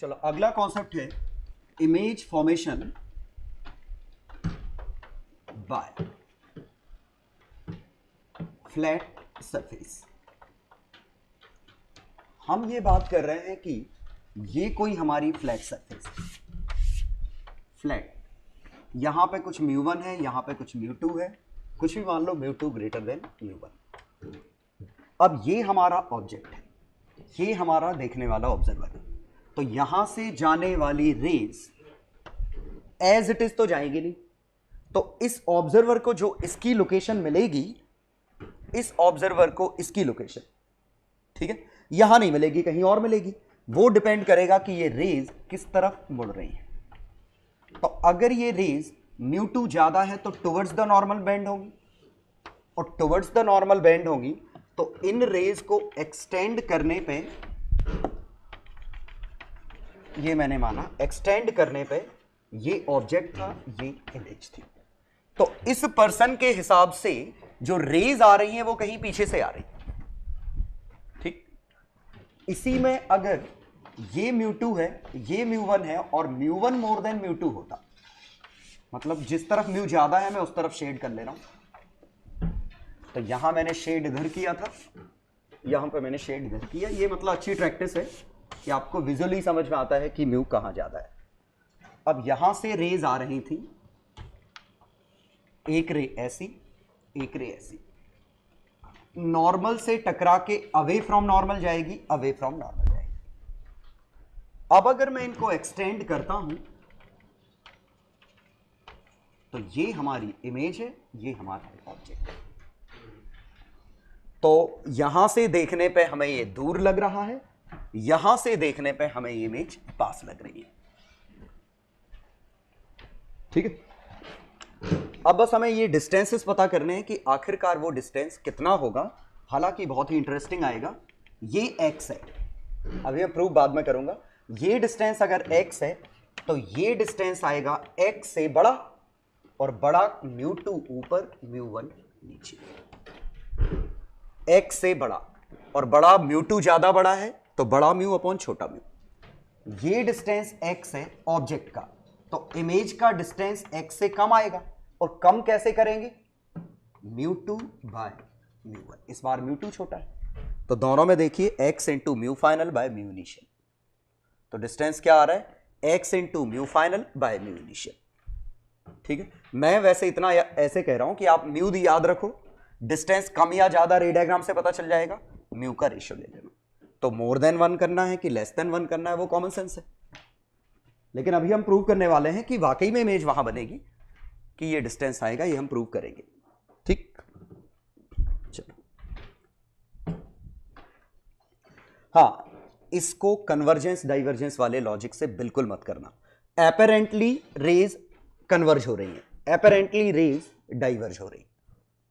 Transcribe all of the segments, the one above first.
चलो अगला कॉन्सेप्ट है image formation by flat surface. हम ये बात कर रहे हैं कि ये कोई हमारी फ्लैट सरफेस है, फ्लैट, यहां पे कुछ μ1 है, यहां पे कुछ μ2 है, कुछ भी मान लो μ2 ग्रेटर देन μ1। अब ये हमारा ऑब्जेक्ट है, ये हमारा देखने वाला ऑब्जर्वर है। तो यहां से जाने वाली रेज एज इट इज तो जाएगी नहीं, तो इस ऑब्जर्वर को जो इसकी लोकेशन मिलेगी, इस ऑब्जर्वर को इसकी लोकेशन, ठीक है, यहां नहीं मिलेगी, कहीं और मिलेगी। वो डिपेंड करेगा कि ये रेज किस तरफ मुड़ रही है। तो अगर ये रेज μ2 ज्यादा है तो टुवर्ड्स द नॉर्मल बेंड होगी, और टुवर्ड्स द नॉर्मल बेंड होगी तो इन रेज को एक्सटेंड करने पे, ये मैंने माना एक्सटेंड करने पे ये ऑब्जेक्ट था, ये इमेज थी। तो इस पर्सन के हिसाब से जो रेज आ रही है वो कहीं पीछे से आ रही है, ठीक। इसी में अगर ये μ2 है, ये μ1 है, और μ1 मोर देन μ2 होता, मतलब जिस तरफ μ ज्यादा है मैं उस तरफ शेड कर ले रहा हूं। तो यहां मैंने शेड इधर किया था, यहां पे मैंने शेड इधर किया। ये मतलब अच्छी प्रैक्टिस है कि आपको विजुअली समझ में आता है कि μ कहां ज्यादा है। अब यहां से रेज आ रही थी, एक रे ऐसी, एक रे ऐसी, नॉर्मल से टकरा के अवे फ्रॉम नॉर्मल जाएगी, अवे फ्रॉम नॉर्मल जाएगी। अब अगर मैं इनको एक्सटेंड करता हूं तो ये हमारी इमेज है, ये हमारा ऑब्जेक्ट है। तो यहां से देखने पे हमें ये दूर लग रहा है, यहां से देखने पे हमें ये इमेज पास लग रही है, ठीक है। अब बस हमें ये डिस्टेंसेस पता करने हैं कि आखिरकार वो डिस्टेंस कितना होगा। हालांकि बहुत ही इंटरेस्टिंग आएगा। ये x है, अभी मैं प्रूफ बाद में करूंगा। ये डिस्टेंस अगर x है तो ये डिस्टेंस आएगा x से बड़ा, और बड़ा μ2 ऊपर μ1 नीचे। x से बड़ा और बड़ा, μ2 ज्यादा बड़ा है तो बड़ा μ अपॉन छोटा μ। ये डिस्टेंस x है ऑब्जेक्ट का, तो इमेज का डिस्टेंस x से कम आएगा। और कम कैसे करेंगे? μ2 बाय μ1। इस बार μ2 छोटा है तो दोनों में देखिए x into mu final by mu initial. तो डिस्टेंस क्या आ रहा है? x into mu final by mu initial, ठीक है। मैं वैसे इतना ऐसे कह रहा हूं कि आप म्यू याद रखो, डिस्टेंस कम या ज्यादा रे डायग्राम से पता चल जाएगा, म्यू का रेशियो ले लेना। तो मोर देन 1 करना है कि लेस देन 1 करना है वो कॉमन सेंस है। लेकिन अभी हम प्रूव करने वाले हैं कि वाकई में इमेज वहां बनेगी कि ये डिस्टेंस आएगा, ये हम प्रूव करेंगे, ठीक। चलो, हाँ, इसको कन्वर्जेंस डाइवर्जेंस वाले लॉजिक से बिल्कुल मत करना। एपरेंटली रेज कन्वर्ज हो रही है, एपरेंटली रेज डाइवर्ज हो रही,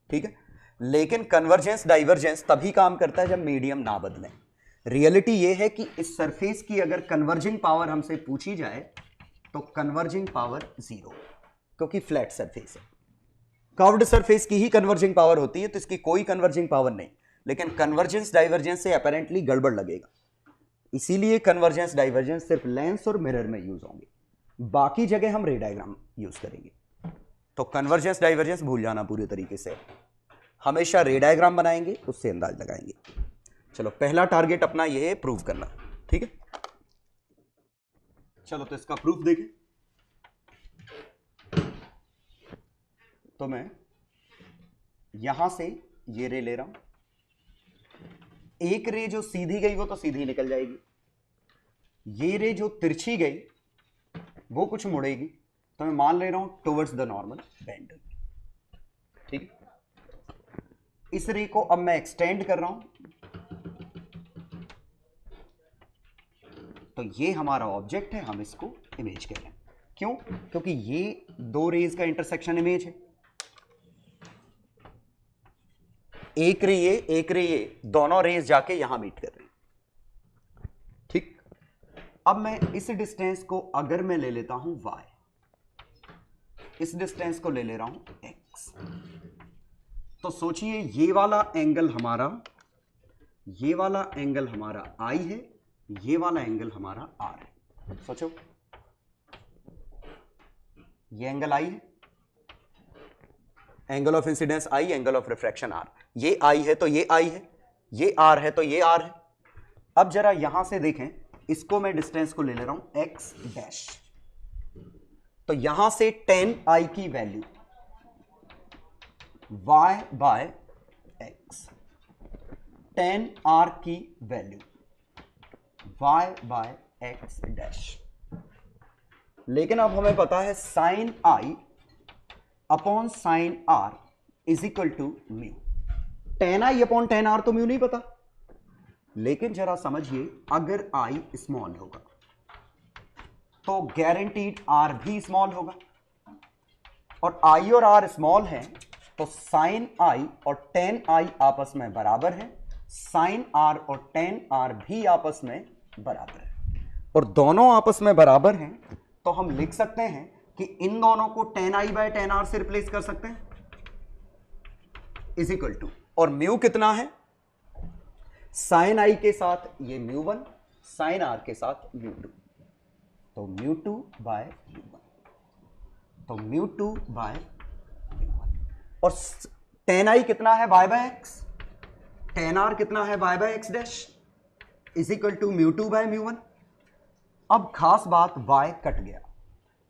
ठीक है। लेकिन कन्वर्जेंस डाइवर्जेंस तभी काम करता है जब मीडियम ना बदले। रियलिटी ये है कि इस सरफेस की अगर कन्वर्जिंग पावर हमसे पूछी जाए तो कन्वर्जिंग पावर 0, क्योंकि फ्लैट सरफेस है। कर्व्ड सरफेस की ही कन्वर्जिंग पावर होती है, तो इसकी कोई कन्वर्जिंग पावर नहीं। लेकिन कन्वर्जेंस डाइवर्जेंस से अपेरेंटली गड़बड़ लगेगा, इसीलिए कन्वर्जेंस डाइवर्जेंस सिर्फ लेंस और मिरर में यूज होंगे, बाकी जगह हम रे डायग्राम यूज करेंगे। तो कन्वर्जेंस डाइवर्जेंस भूल जाना पूरे तरीके से, हमेशा रे डायग्राम बनाएंगे, उससे अंदाज लगाएंगे। चलो, पहला टारगेट अपना यह है प्रूव करना, ठीक है। चलो तो इसका प्रूफ देखें। तो मैं यहां से ये रे ले रहा हूं, एक रे जो सीधी गई वो तो सीधी निकल जाएगी, ये रे जो तिरछी गई वो कुछ मुड़ेगी, तो मैं मान ले रहा हूं टुवर्ड्स द नॉर्मल बेंड, ठीक। इस रे को अब मैं एक्सटेंड कर रहा हूं, तो ये हमारा ऑब्जेक्ट है, हम इसको इमेज कह रहे हैं। क्यों? क्योंकि ये दो रेज का इंटरसेक्शन इमेज है, एक रे ये, एक रे ये, दोनों रेज जाके यहां मीट कर रही, ठीक। अब मैं इस डिस्टेंस को अगर मैं ले लेता हूं y, इस डिस्टेंस को ले ले रहा हूं x, तो सोचिए ये वाला एंगल हमारा, ये वाला एंगल हमारा I है, ये वाला एंगल हमारा R है। सोचो, ये एंगल आई है, angle of incidence i, angle of refraction r, ये आई है तो ये आई है, ये आर है तो ये आर है। अब जरा यहां से देखें, इसको मैं डिस्टेंस को ले ले रहा हूं एक्स डैश, तो यहां से tan i की value y by x, tan r की value y by x dash. लेकिन अब हमें पता है sine i upon sine r is equal to mu. tan i अपॉन tan r तो म्यू नहीं पता, लेकिन जरा समझिए, अगर i स्मॉल होगा तो गारंटीड r भी स्मॉल होगा, और i और r स्मॉल हैं तो साइन i और tan i आपस में बराबर है, साइन r और tan r भी आपस में बराबर है, और दोनों आपस में बराबर हैं तो हम लिख सकते हैं कि इन दोनों को tan i by tan r से रिप्लेस कर सकते हैं, इज इक्वल टू, और म्यू कितना है, साइन i के साथ ये म्यू 1, साइन r के साथ म्यू 2, तो म्यू 2 बाय म्यू 1, तो म्यू 2 बाय म्यू 1, और tan i कितना है y by x, tan r कितना है y by x dash, is equal to mu 2 by mu 1। अब खास बात, y कट गया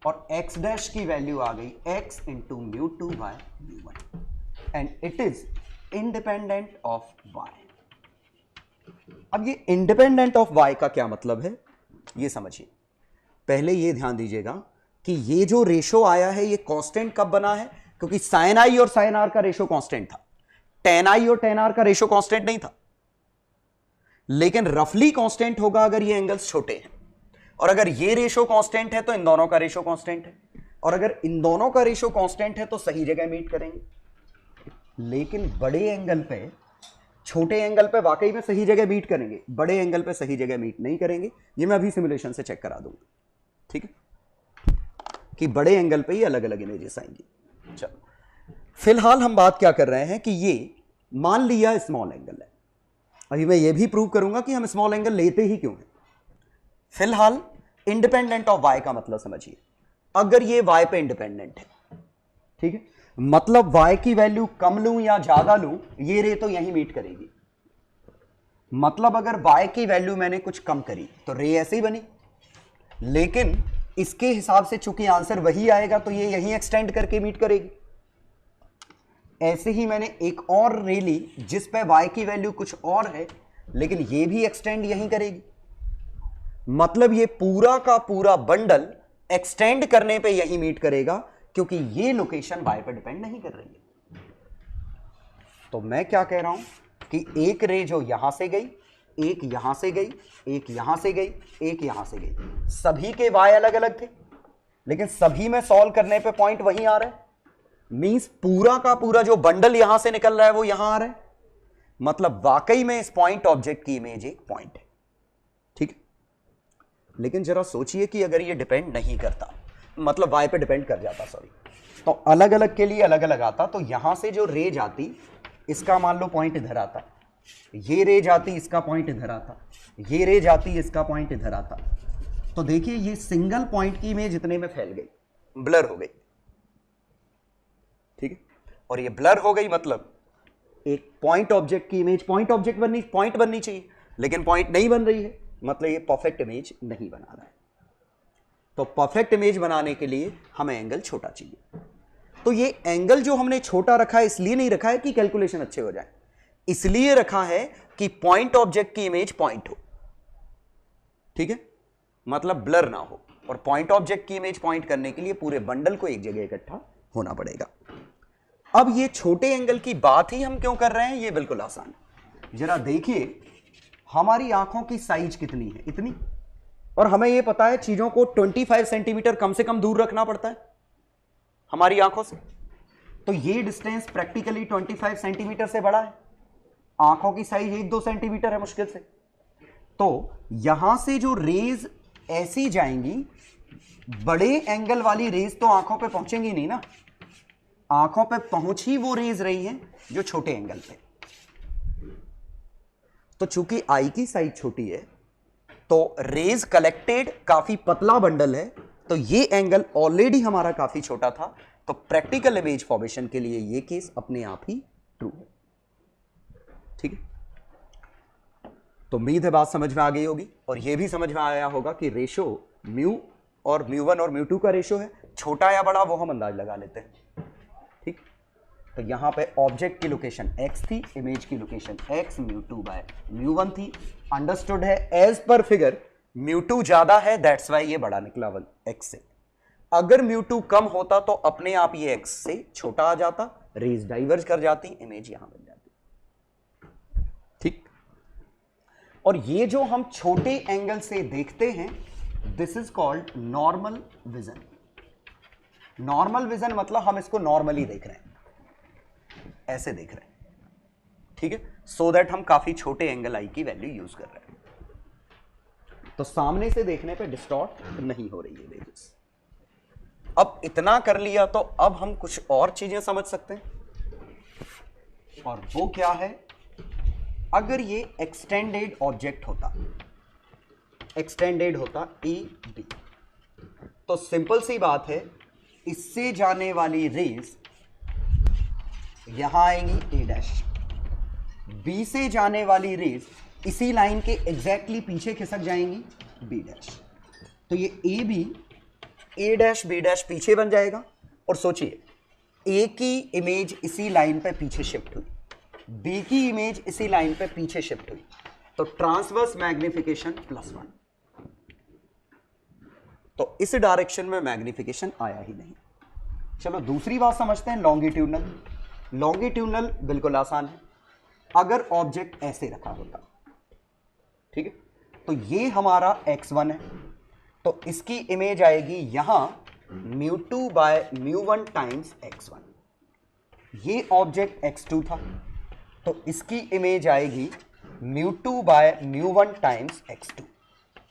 और x डैश की वैल्यू आ गई x into mu 2 by mu 1, and it is independent of y। अब ये इंडिपेंडेंट ऑफ y का क्या मतलब है, ये समझिए। पहले ये ध्यान दीजिएगा कि ये जो रेशो आया है ये कांस्टेंट कब बना है, क्योंकि साइन आई और साइन आर का रेशो कांस्टेंट था, tan आई और tan आर का रेशो कांस्टेंट नहीं था, लेकिन रफली कांस्टेंट होगा अगर ये एंगल्स छोटे हैं, और अगर ये रेशो कांस्टेंट है तो इन दोनों का रेशो कांस्टेंट है, और अगर इन दोनों का रेशो कांस्टेंट है तो सही जगह मीट करेंगे। लेकिन बड़े एंगल पे, छोटे एंगल पे वाकई में सही जगह मीट करेंगे, बड़े एंगल पे सही जगह मीट नहीं करेंगे। ये मैं अभी सिमुलेशन से चेक करा दूंगा, ठीक है, कि बड़े एंगल पे ही अलग अलग इमेजेस आएंगी। चलो, फिलहाल हम बात क्या कर रहे हैं कि ये मान लिया स्मॉल एंगल है, अभी मैं ये भी प्रूव करूंगा कि हम स्मॉल एंगल लेते ही क्यों हैं। फिलहाल इंडिपेंडेंट ऑफ y का मतलब समझिए, अगर ये y पे इंडिपेंडेंट है, ठीक है, मतलब y की वैल्यू कम लूं या ज्यादा लूं, ये रे तो यहीं मीट करेगी। मतलब अगर y की वैल्यू मैंने कुछ कम करी तो रे ऐसे ही बनी, लेकिन इसके हिसाब से चूंकि आंसर वही आएगा तो ये यहीं एक्सटेंड करके मीट करेगी। ऐसे ही मैंने एक और रे ली जिस पे y की वैल्यू कुछ और है, लेकिन ये भी एक्सटेंड यहीं करेगी। मतलब ये पूरा का पूरा बंडल एक्सटेंड करने पे यही मीट करेगा, क्योंकि ये लोकेशन y पे डिपेंड नहीं कर रही है। तो मैं क्या कह रहा हूं कि एक रे जो यहां से गई, एक यहां से गई, एक यहां से गई, एक यहां से गई, सभी के y अलग अलग थे, लेकिन सभी में सॉल्व करने पे पॉइंट वहीं आ रहा है। मींस पूरा का पूरा जो बंडल यहां से निकल रहा है वो यहां आ रहा है। मतलब वाकई में इस पॉइंट ऑब्जेक्ट की इमेज एक पॉइंट है, ठीक है। लेकिन जरा सोचिए कि अगर ये डिपेंड नहीं करता, मतलब y पे डिपेंड कर जाता, सॉरी, तो अलग अलग के लिए अलग अलग आता। तो यहां से जो रे जाती, इसका मान लो पॉइंट इधर आता, ये रे जाती, इसका पॉइंट इधर आता, ये रे जाती, इसका पॉइंट इधर आता, तो देखिए ये सिंगल पॉइंट की इमेज इतने में फैल गई, ब्लर हो गई, ठीक है। और ये ब्लर हो गई मतलब एक पॉइंट ऑब्जेक्ट की इमेज पॉइंट बननी चाहिए, लेकिन पॉइंट नहीं बन रही है, मतलब ये परफेक्ट इमेज नहीं बना रहा है। तो परफेक्ट इमेज बनाने के लिए हमें एंगल छोटा चाहिए। तो ये एंगल जो हमने छोटा रखा है, इसलिए नहीं रखा है कि कैलकुलेशन अच्छे हो जाए, इसलिए रखा है कि पॉइंट ऑब्जेक्ट की इमेज पॉइंट हो, ठीक है, मतलब ब्लर ना हो। और पॉइंट ऑब्जेक्ट की इमेज पॉइंट करने के लिए पूरे बंडल को एक जगह इकट्ठा होना पड़ेगा। अब ये छोटे एंगल की बात ही हम क्यों कर रहे हैं, ये बिल्कुल आसान है। जरा देखिए हमारी आंखों की साइज कितनी है, इतनी, और हमें यह पता है चीजों को 25 सेंटीमीटर कम से कम दूर रखना पड़ता है हमारी आंखों से। तो ये डिस्टेंस प्रैक्टिकली 25 सेंटीमीटर से बड़ा है, आंखों की साइज 1-2 सेंटीमीटर है मुश्किल से। तो यहां से जो रेज ऐसी जाएंगी, बड़े एंगल वाली रेज तो आंखों पे पहुंचेंगी नहीं ना, आंखों पे पहुंच ही वो रेज रही हैं जो छोटे एंगल पे। तो चूंकि आई की साइज छोटी है, तो रेज कलेक्टेड काफी पतला बंडल है, तो ये एंगल ऑलरेडी हमारा काफी छोटा था, तो प्रैक्टिकल इमेज फॉर्मेशन के लिए ये केस अपने आप ही ट्रू है। ठीक है, तो उम्मीद है बात समझ में आ गई होगी, और ये भी समझ में आया होगा कि रेशो म्यू और म्यू1 और म्यू2 का रेशो है, छोटा या बड़ा वो हम अंदाज लगा लेते हैं। ठीक, तो यहां पे ऑब्जेक्ट की लोकेशन x थी, इमेज की लोकेशन x म्यू2 बाय म्यू1 थी। अंडरस्टूड है, एज पर फिगर म्यू2 ज्यादा है, दैट्स वाई ये बड़ा निकला x से। अगर म्यू2 कम होता तो अपने आप ये x से छोटा आ जाता, रेज डाइवर्ज कर जाती, इमेज यहां बन जाती। ठीक, और ये जो हम छोटे एंगल से देखते हैं, this is called normal vision. Normal vision मतलब हम इसको नॉर्मली देख रहे हैं, ऐसे देख रहे हैं। ठीक है, सो दैट हम काफी छोटे एंगल आई की वैल्यू यूज कर रहे हैं, तो सामने से देखने पे डिस्टॉर्ट नहीं हो रही है इमेजेस। अब इतना कर लिया तो अब हम कुछ और चीजें समझ सकते हैं, और वो क्या है, अगर ये एक्सटेंडेड ऑब्जेक्ट होता, एक्सटेंडेड होता ए बी, तो सिंपल सी बात है, इससे जाने वाली रेज यहां आएंगी ए डैश, बी से जाने वाली रेज इसी लाइन के एग्जैक्टली पीछे खिसक जाएंगी बी डैश। तो ये A B, A dash B dash पीछे बन जाएगा, और सोचिए ए की इमेज इसी लाइन पे पीछे शिफ्ट हुई, बी की इमेज इसी लाइन पे पीछे शिफ्ट हुई, तो ट्रांसवर्स मैग्निफिकेशन +1। तो इस डायरेक्शन में मैग्निफिकेशन आया ही नहीं। चलो दूसरी बात समझते हैं, लॉन्गिट्यूडनल। लॉन्गिट्यूडनल बिल्कुल आसान है, अगर ऑब्जेक्ट ऐसे रखा होता, ठीक है, तो ये हमारा x1 है, तो इसकी इमेज आएगी यहां म्यू2 बाय म्यू1 टाइम्स x1। ये ऑब्जेक्ट x2 था, तो इसकी इमेज आएगी म्यू2 बाय म्यू1 टाइम्स x2।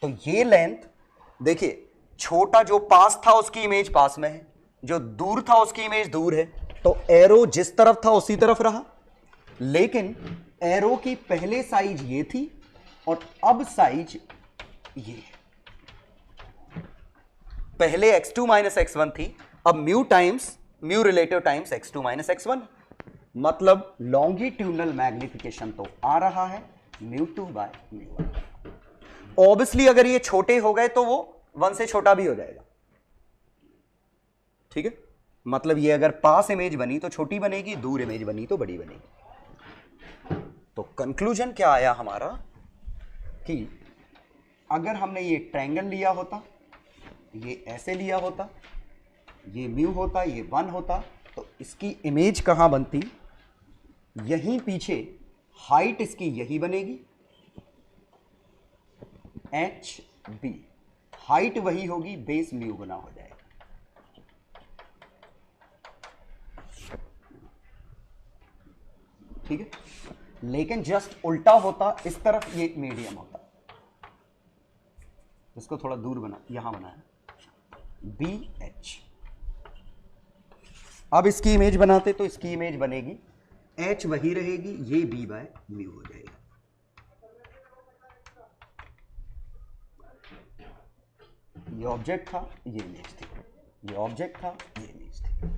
तो ये लेंथ देखिए, छोटा जो पास था उसकी इमेज पास में है, जो दूर था उसकी इमेज दूर है, तो एरो जिस तरफ था उसी तरफ रहा, लेकिन एरो की पहले साइज ये थी और अब साइज ये है। पहले x2 माइनस x1 थी, अब mu times mu relative times x2 minus x1, मतलब लॉन्गिट्यूडनल मैग्निफिकेशन तो आ रहा है म्यू2 बाय म्यू1। ऑब्वियसली अगर ये छोटे हो गए तो वो 1 से छोटा भी हो जाएगा। ठीक है, मतलब ये अगर पास इमेज बनी तो छोटी बनेगी, दूर इमेज बनी तो बड़ी बनेगी। तो कंक्लूजन क्या आया हमारा कि अगर हमने ये ट्रायंगल लिया होता, ये ऐसे लिया होता, ये म्यू होता, ये 1 होता, तो इसकी इमेज कहां बनती, यहीं पीछे हाइट इसकी यही बनेगी एच बी, हाइट वही होगी, बेस म्यू गुना हो जाएगा। ठीक है, लेकिन जस्ट उल्टा होता, इस तरफ ये मीडियम होता, इसको थोड़ा दूर बना, यहां बनाया बी एच। अब इसकी इमेज बनाते तो इसकी इमेज बनेगी एच वही रहेगी, ये बी बाय म्यू हो जाएगा। ये ऑब्जेक्ट था, ये इमेज थी, ये ऑब्जेक्ट था, ये इमेज थी।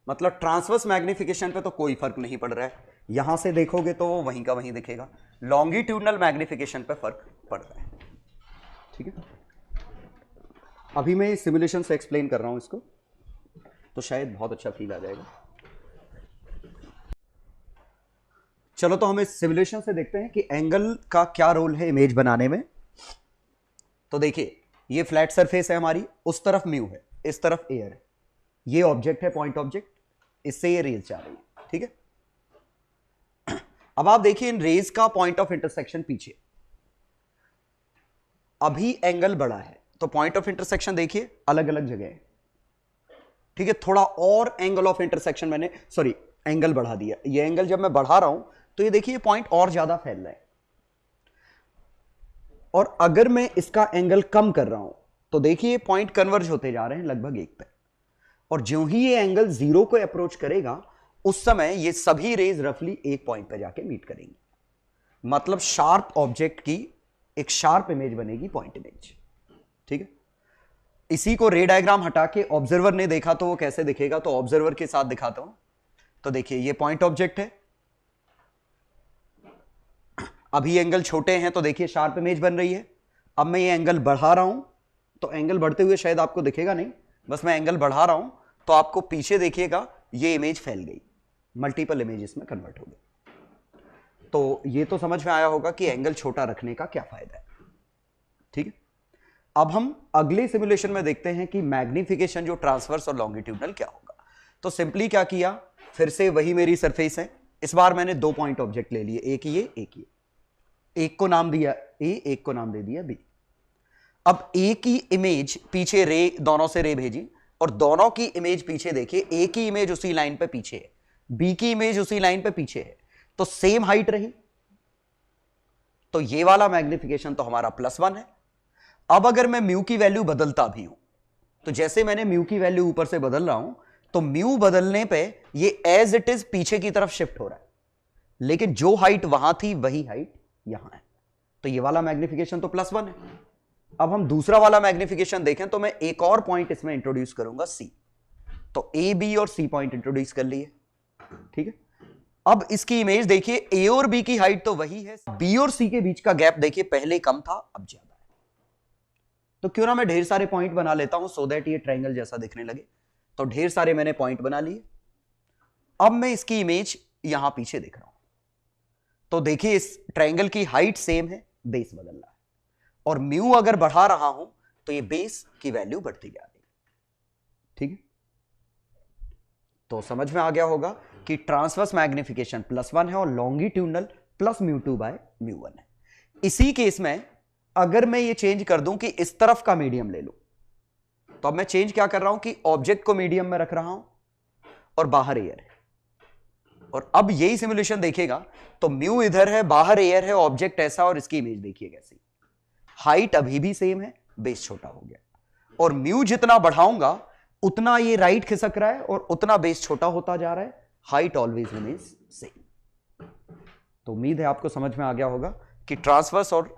मतलब ट्रांसवर्स मैग्निफिकेशन पे तो कोई फर्क नहीं पड़ रहा है, यहां से देखोगे तो वहीं का वहीं दिखेगा, लॉन्गिट्यूडनल मैग्निफिकेशन पे फर्क पड़ रहा है। ठीक है, अभी मैं सिमुलेशन से एक्सप्लेन कर रहा हूं इसको, तो शायद बहुत अच्छा फील आ जाएगा। चलो तो हम इस सिमुलेशन से देखते हैं कि एंगल का क्या रोल है इमेज बनाने में। तो देखिए, ये फ्लैट सरफेस है हमारी, उस तरफ म्यू है, इस तरफ एयर है, ये ऑब्जेक्ट है, पॉइंट ऑब्जेक्ट, इससे ये रेज जा रही है। ठीक है, अब आप देखिए इन रेज का पॉइंट ऑफ इंटरसेक्शन पीछे, अभी एंगल बड़ा है, तो पॉइंट ऑफ इंटरसेक्शन देखिए अलग अलग जगह है। ठीक है, थोड़ा और एंगल ऑफ इंटरसेक्शन मैंने, सॉरी एंगल बढ़ा दिया, ये एंगल जब मैं बढ़ा रहा हूं तो ये देखिए पॉइंट और ज्यादा फैल रहा है, और अगर मैं इसका एंगल कम कर रहा हूं तो देखिए पॉइंट कन्वर्ज होते जा रहे हैं लगभग 1 पे, और ज्यों ही ये एंगल 0 को अप्रोच करेगा उस समय ये सभी रेज रफली एक पॉइंट पे जाके मीट करेंगी। मतलब शार्प ऑब्जेक्ट की एक शार्प इमेज बनेगी, पॉइंट इमेज। ठीक है, इसी को रे डायग्राम हटा के ऑब्जर्वर ने देखा तो वो कैसे दिखेगा, तो ऑब्जर्वर के साथ दिखाता हूं। तो देखिए ये पॉइंट ऑब्जेक्ट है, अभी एंगल छोटे हैं तो देखिए शार्प इमेज बन रही है। अब मैं ये एंगल बढ़ा रहा हूं तो एंगल बढ़ते हुए शायद आपको दिखेगा नहीं, बस मैं एंगल बढ़ा रहा हूं तो आपको पीछे देखिएगा ये इमेज फैल गई, मल्टीपल इमेजेस में कन्वर्ट हो गई। तो ये तो समझ में आया होगा कि एंगल छोटा रखने का क्या फायदा है। ठीक है, अब हम अगले सिमुलेशन में देखते हैं कि मैग्निफिकेशन जो ट्रांसवर्स और लॉन्गिट्यूडनल क्या होगा। तो सिंपली क्या किया, फिर से वही मेरी सरफेस है, इस बार मैंने दो पॉइंट ऑब्जेक्ट ले लिए, एक ये एक ये, एक को नाम दिया ए, एक को नाम दे दिया बी। अब ए की इमेज पीछे रे, दोनों से रे भेजी और दोनों की इमेज पीछे देखिए, ए की इमेज उसी लाइन पे पीछे है, बी की इमेज उसी लाइन पे पीछे है, तो सेम हाइट रही, तो ये वाला मैग्निफिकेशन तो हमारा +1 है। अब अगर मैं म्यू की वैल्यू बदलता भी हूं, तो जैसे मैंने म्यू की वैल्यू ऊपर से बदल रहा हूं, तो म्यू बदलने पे ये एज इट इज पीछे की तरफ शिफ्ट हो रहा है, लेकिन जो हाइट वहां थी वही हाइट यहां है, तो ये वाला मैग्निफिकेशन तो +1 है। अब हम दूसरा वाला मैग्निफिकेशन देखें तो मैं एक और पॉइंट इसमें इंट्रोड्यूस करूंगा सी, तो ए बी और सी पॉइंट इंट्रोड्यूस कर लिए। ठीक है, अब इसकी इमेज देखिए, ए और बी की हाइट तो वही है, बी और सी के बीच का गैप देखिए पहले कम था अब ज्यादा है, तो क्यों ना मैं ढेर सारे पॉइंट बना लेता हूं सो दैट ये ट्रायंगल जैसा दिखने लगे। तो ढेर सारे मैंने पॉइंट बना लिए। अब मैं इसकी इमेज यहां पीछे देख रहा हूं, तो देखिए इस ट्रायंगल की हाइट सेम है, बेस बदल रहा है, और म्यू अगर बढ़ा रहा हूं तो ये बेस की वैल्यू बढ़ती जा रही है। ठीक है, तो समझ में आ गया होगा कि ट्रांसवर्स मैग्निफिकेशन +1 है और लॉन्गिट्यूडनल +μ2/μ1 है। इसी केस में अगर मैं ये चेंज कर दूं कि इस तरफ का मीडियम ले लूं, तो अब मैं चेंज क्या कर रहा हूं कि ऑब्जेक्ट को मीडियम में रख रहा हूं और बाहर एयर है, और अब यही सिमुलेशन देखेगा तो म्यू इधर है, बाहर एयर है, ऑब्जेक्ट ऐसा, और इसकी इमेज देखिए कैसी, हाइट अभी भी सेम है, बेस छोटा हो गया, और म्यू जितना बढ़ाऊंगा उतना ये राइट खिसक रहा है और उतना बेस छोटा होता जा रहा है, हाइट ऑलवेज रिमेंस सेम। तो उम्मीद है आपको समझ में आ गया होगा कि ट्रांसवर्स और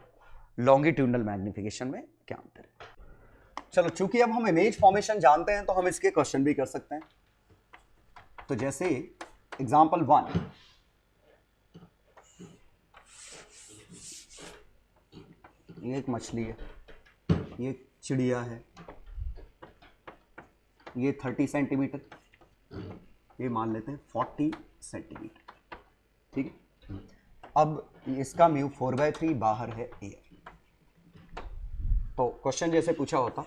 लॉन्गिट्यूडनल मैग्निफिकेशन में क्या अंतर है। चलो, चूंकि अब हम इमेज फॉर्मेशन जानते हैं तो हम इसके क्वेश्चन भी कर सकते हैं। तो जैसे एग्जांपल 1, ये एक मछली है, ये चिड़िया है, ये 30 सेंटीमीटर, ये मान लेते हैं 40 सेंटीमीटर। ठीक है, अब इसका म्यू 4/3, बाहर है एयर। तो क्वेश्चन जैसे पूछा होता,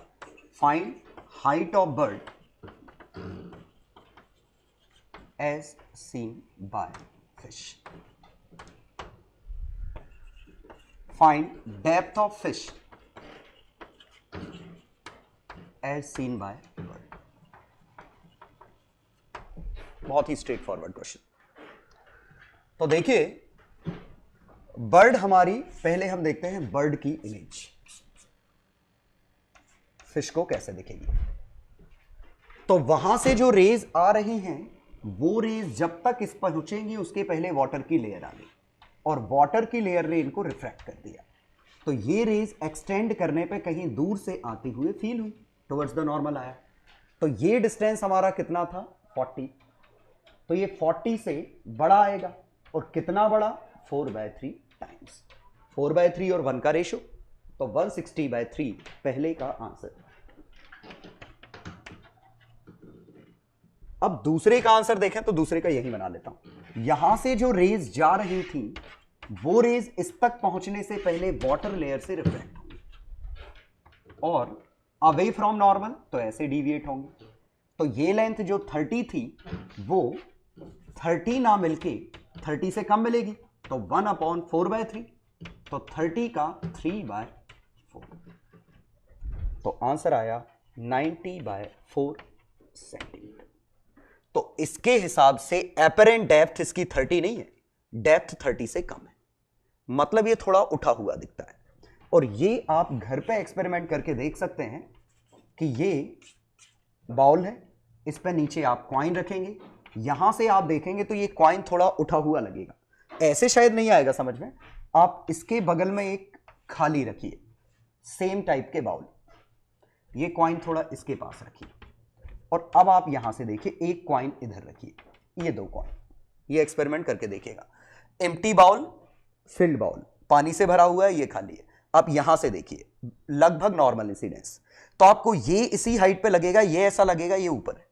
find height of bird as seen by fish, find depth of fish as seen by bird. बहुत ही स्ट्रेट फॉरवर्ड क्वेश्चन। तो देखिए बर्ड हमारी, पहले हम देखते हैं बर्ड की इमेज, फिश को कैसे दिखेगी। तो वहां से जो रेज आ रही हैं वो रेज जब तक इस पर पहुंचेंगी उसके पहले वाटर की लेयर आ गई, और वाटर की लेयर ने इनको रिफ्रैक्ट कर दिया, तो ये रेज एक्सटेंड करने पे कहीं दूर से आती हुई फील हुई, टुवर्ड्स द नॉर्मल आया। तो ये डिस्टेंस हमारा कितना था, 40, तो ये 40 से बड़ा आएगा, और कितना बड़ा, 4/3 टाइम्स, 4/3 और 1 का रेशो, तो 160/3 पहले का आंसर। अब दूसरे का आंसर देखें तो दूसरे का यही बना लेता हूं। यहां से जो रेज जा रही थी वो रेज इस तक पहुंचने से पहले वाटर लेयर से रिफ्लेक्ट होंगी, और अवे फ्रॉम नॉर्मल तो ऐसे डिविएट होंगे। तो ये लेंथ जो 30 थी वो 30 ना मिलके 30 से कम मिलेगी, तो 1/4/3, तो 30 का 3/4, तो आंसर आया 90/4 सेंटीमीटर। तो इसके हिसाब से एपरेंट डेप्थ इसकी 30 नहीं है, डेप्थ 30 से कम है, मतलब ये थोड़ा उठा हुआ दिखता है। और ये आप घर पे एक्सपेरिमेंट करके देख सकते हैं कि ये बाउल है, इस पे नीचे आप कॉइन रखेंगे, यहां से आप देखेंगे तो ये कॉइन थोड़ा उठा हुआ लगेगा, ऐसे शायद नहीं आएगा समझ में। आप इसके बगल में एक खाली रखिए, सेम टाइप के बाउल, ये कॉइन थोड़ा इसके पास रखिए, और अब आप यहां से देखिए एक कॉइन इधर रखिए, ये दो कॉइन, ये एक्सपेरिमेंट करके देखिएगा। एम्प्टी बाउल, फिल्ड बाउल, पानी से भरा हुआ है, ये खाली है। आप यहां से देखिए लगभग नॉर्मल इंसिडेंस, तो आपको ये इसी हाइट पे लगेगा, ये ऐसा लगेगा ये ऊपर है।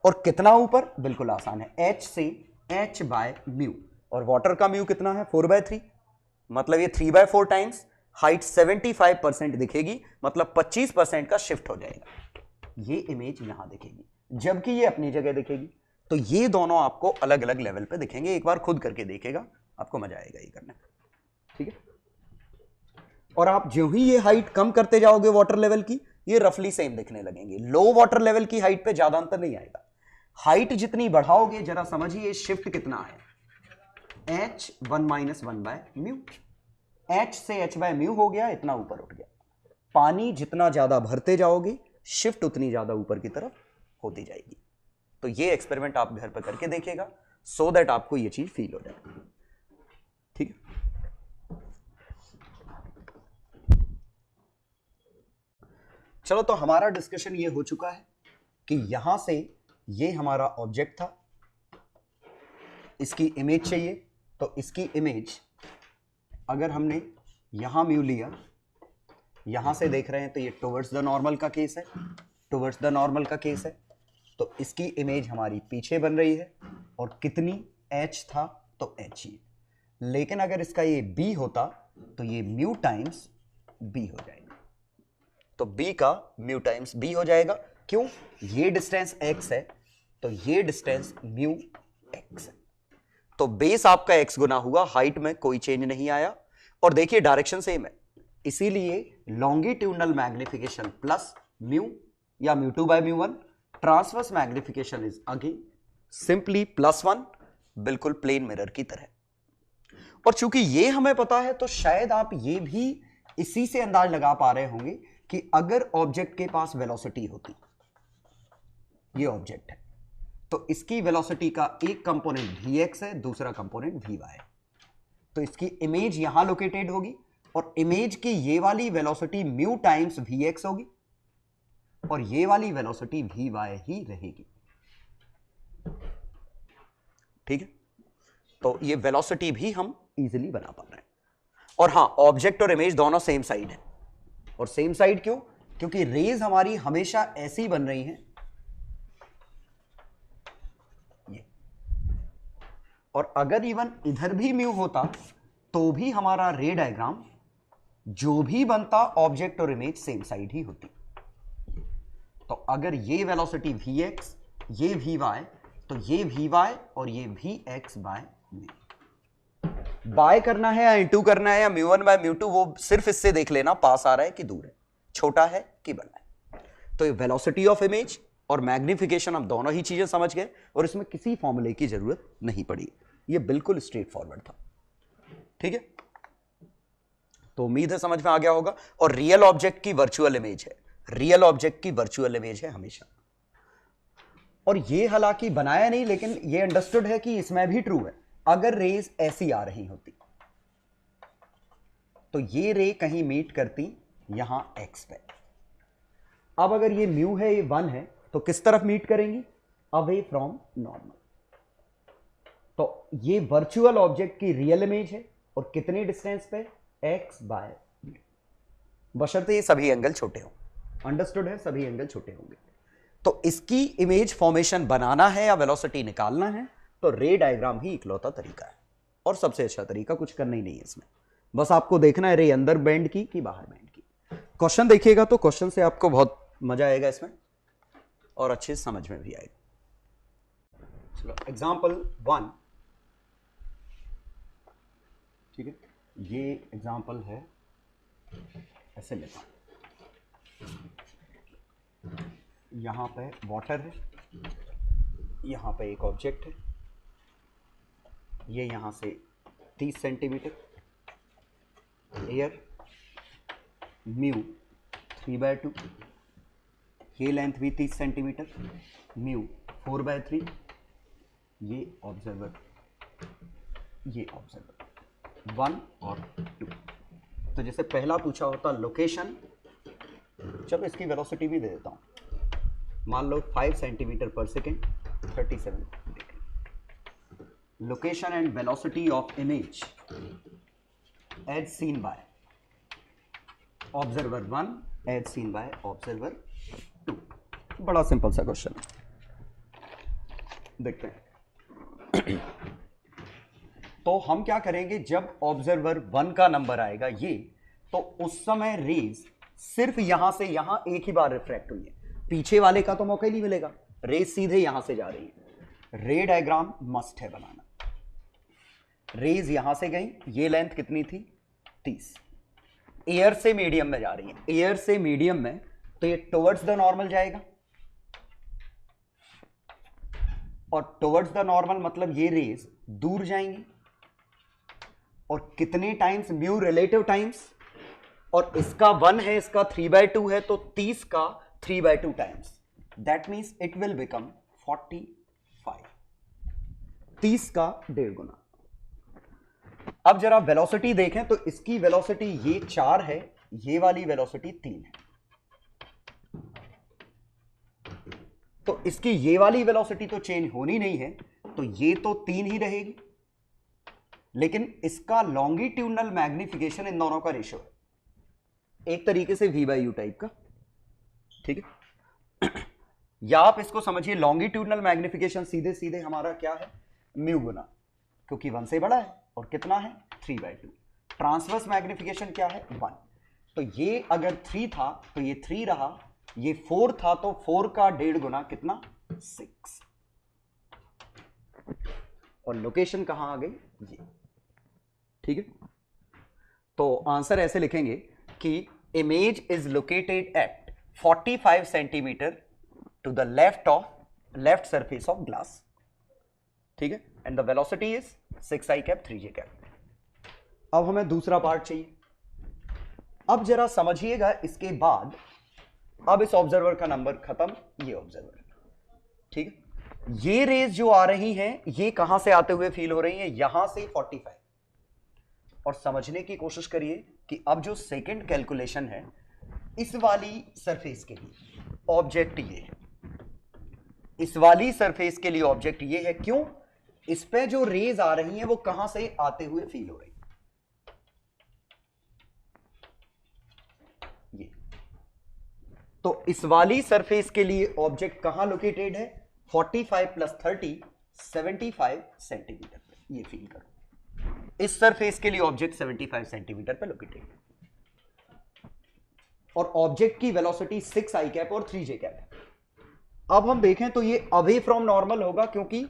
और कितना ऊपर? बिल्कुल आसान है, h से h बाय म्यू, और वाटर का म्यू कितना है? 4/3, मतलब ये 3/4 टाइम्स हाइट 75% दिखेगी, मतलब 25% का शिफ्ट हो जाएगा। ये इमेज यहां दिखेगी, जबकि ये अपनी जगह दिखेगी। तो ये दोनों आपको अलग अलग लेवल पे दिखेंगे, एक बार खुद करके देखेगा, आपको मजा आएगा ये करने में, ठीक है। और आप जो ही ये हाइट कम करते जाओगे वाटर लेवल की, ये रफली सेम दिखने लगेंगे। लो वाटर लेवल की हाइट पे ज्यादा अंतर नहीं आएगा। हाइट जितनी बढ़ाओगे, जरा समझिए शिफ्ट कितना है, h1 - 1 बाय म्यू, h से h बाय म्यू हो गया, इतना ऊपर उठ गया। पानी जितना ज्यादा भरते जाओगे, शिफ्ट उतनी ज्यादा ऊपर की तरफ होती जाएगी। तो ये एक्सपेरिमेंट आप घर पर करके देखिएगा, सो दैट आपको ये चीज फील हो जाए, ठीक है। चलो, तो हमारा डिस्कशन ये हो चुका है कि यहां से ये हमारा ऑब्जेक्ट था, इसकी इमेज चाहिए। तो इसकी इमेज अगर हमने यहां म्यू लिया, यहां से देख रहे हैं तो ये टुवर्ड्स द नॉर्मल का केस है, टुवर्ड्स द नॉर्मल का केस है। तो इसकी इमेज हमारी पीछे बन रही है, और कितनी? h था तो h ही। लेकिन अगर इसका ये b होता तो ये म्यू टाइम्स b हो जाएगा। तो b का म्यू टाइम्स b हो जाएगा। क्यों? ये डिस्टेंस x है, तो ये डिस्टेंस म्यू x है। तो बेस आपका x गुना हुआ, हाइट में कोई चेंज नहीं आया, और देखिए डायरेक्शन सेम है, इसीलिए लॉन्गिट्यूडनल मैग्निफिकेशन प्लस म्यू या mu two by mu one, transverse magnification is again simply +1, बिल्कुल प्लेन मिरर की तरह। और चूंकि ये हमें पता है, तो शायद आप ये भी इसी से अंदाज लगा पा रहे होंगे कि अगर ऑब्जेक्ट के पास वेलोसिटी होती, ये ऑब्जेक्ट है, तो इसकी वेलोसिटी का एक कंपोनेंट vx है, दूसरा कंपोनेंट vy है, तो इसकी इमेज यहां लोकेटेड होगी, और इमेज की ये वाली वेलोसिटी म्यू टाइम्स vx होगी, और ये वाली वेलोसिटी vy ही रहेगी, ठीक है। तो ये वेलोसिटी भी हम इजीली बना पा रहे हैं। और हां, ऑब्जेक्ट और इमेज दोनों सेम साइड है। और सेम साइड क्यों? क्योंकि रेज हमारी हमेशा ऐसी बन रही हैं, ये। और अगर इवन इधर भी म्यू होता, तो भी हमारा रे डायग्राम जो भी बनता, ऑब्जेक्ट और इमेज सेम साइड ही होती। तो अगर ये वेलोसिटी vx, ये vy, तो ये vy और ये vx बाय म्यू। बाय करना है या इंटू करना है या म्यू1 बाय म्यू2, वो सिर्फ इससे देख लेना पास आ रहा है कि दूर है, छोटा है कि बड़ा है। तो ये वेलोसिटी ऑफ इमेज और मैग्निफिकेशन, हम दोनों ही चीजें समझ गए, और इसमें किसी फॉर्मूले की जरूरत नहीं पड़ी, ये बिल्कुल स्ट्रेट फॉरवर्ड था, ठीक है। तो उम्मीद है समझ में आ गया होगा। और रियल ऑब्जेक्ट की वर्चुअल इमेज है, रियल ऑब्जेक्ट की वर्चुअल इमेज है हमेशा। और ये हालांकि बनाया नहीं, लेकिन ये अंडरस्टूड है कि इसमें भी ट्रू है। अगर रेज ऐसी आ रही होती, तो ये रे कहीं मीट करती यहां x पे। अब अगर ये म्यू है, ये 1 है, तो किस तरफ मीट करेंगी? Away from normal. तो ये वर्चुअल ऑब्जेक्ट की रियल इमेज है, और कितने डिस्टेंस पे? x बाय, बशर्ते ये सभी एंगल छोटे हों। अंडरस्टूड है, सभी एंगल छोटे होंगे। तो इसकी इमेज फॉर्मेशन बनाना है या वेलोसिटी निकालना है, तो रे डायग्राम ही इकलौता तरीका है, और सबसे अच्छा तरीका, कुछ करना ही नहीं है इसमें। बस आपको देखना है रे अंदर बेंड की कि बाहर बेंड की। क्वेश्चन देखिएगा तो क्वेश्चन से आपको बहुत मजा आएगा इसमें, और अच्छे से समझ में भी आएगा। चलो, एग्जाम्पल 1, ठीक है। ये एग्जाम्पल है, ऐसे लेता हूं, यहां पे वाटर है, यहां पे एक ऑब्जेक्ट है, ये यहां से 30 सेंटीमीटर, एयर म्यू 3/2, ये लेंथ भी 30 सेंटीमीटर, म्यू 4/3, ये ऑब्जर्वर, ये ऑब्जर्वर। 1 और 2। तो जैसे पहला पूछा होता लोकेशन, चलो इसकी वेलोसिटी भी दे देता हूं, मान लो 5 सेंटीमीटर पर second 37 degree. Location and velocity of image as seen by observer 1 as seen by observer 2। बड़ा सिंपल सा क्वेश्चन है, देखते हैं। तो हम क्या करेंगे, जब ऑब्जर्वर 1 का नंबर आएगा ये, तो उस समय रेज सिर्फ यहां से यहां एक ही बार रिफ्रैक्ट हुई है, पीछे वाले का तो मौका ही नहीं मिलेगा, रेज सीधे यहां से जा रही है। रे डायग्राम मस्ट है बनाना। रेज यहां से गई, ये लेंथ कितनी थी 30, एयर से मीडियम में जा रही है, एयर से मीडियम में, तो ये टुवर्ड्स द नॉर्मल जाएगा, और टुवर्ड्स द नॉर्मल मतलब ये रेज दूर जाएंगी, और कितने टाइम्स, म्यू रिलेटिव टाइम्स, और इसका 1 है, इसका 3/2 है, तो 30 का 3/2 times, that means it will become 45, 30 का 1.5 गुना। अब जरा वेलोसिटी देखें तो इसकी वेलोसिटी ये 4 है, ये वाली वेलोसिटी 3 है, तो इसकी ये वाली वेलोसिटी तो चेंज होनी नहीं है, तो ये तो 3 ही रहेगी, लेकिन इसका लॉन्गिट्यूडनल मैग्निफिकेशन इन दोनों का रेशियो है, एक तरीके से V/U टाइप का, ठीक है। या आप इसको समझिए, लॉन्गिट्यूडनल मैग्निफिकेशन सीधे सीधे हमारा क्या है, म्यू गुना, क्योंकि 1 से बड़ा है, और कितना है 3/2। ट्रांसवर्स मैग्निफिकेशन क्या है 1, तो ये अगर 3 था तो ये 3 रहा, ये 4 था तो 4 का 1.5 गुना कितना 6, और लोकेशन कहां आ गई ये, ठीक है। तो आंसर ऐसे लिखेंगे कि image is located at 45 centimetre to the left surface of glass, ठीक है, and the velocity is 6i cap 3j cap. अब हमें दूसरा पार्ट चाहिए। अब जरा समझिएगा, इसके बाद अब इस ऑब्जर्वर का नंबर खत्म, ये ऑब्जर्वर, ठीक है। ये रेज जो आ रही हैं, ये कहां से आते हुए फील हो रही हैं, यहां से 45, और समझने की कोशिश करिए कि अब जो सेकंड कैलकुलेशन है, इस वाली सरफेस के लिए ऑब्जेक्ट ये है, इस वाली सरफेस के लिए ऑब्जेक्ट ये है, क्यों, इस पे जो रेज आ रही हैं वो कहां से आते हुए फील हो रही है, ये। तो इस वाली सरफेस के लिए ऑब्जेक्ट कहां लोकेटेड है, 45 प्लस 30 75 सेंटीमीटर पे, ये फील करो, इस सरफेस के लिए ऑब्जेक्ट 75 सेंटीमीटर पे लोकेटेड है, और ऑब्जेक्ट की वेलोसिटी 6i कैप और 3j कैप है। अब हम देखें तो ये अवे फ्रॉम नॉर्मल होगा, क्योंकि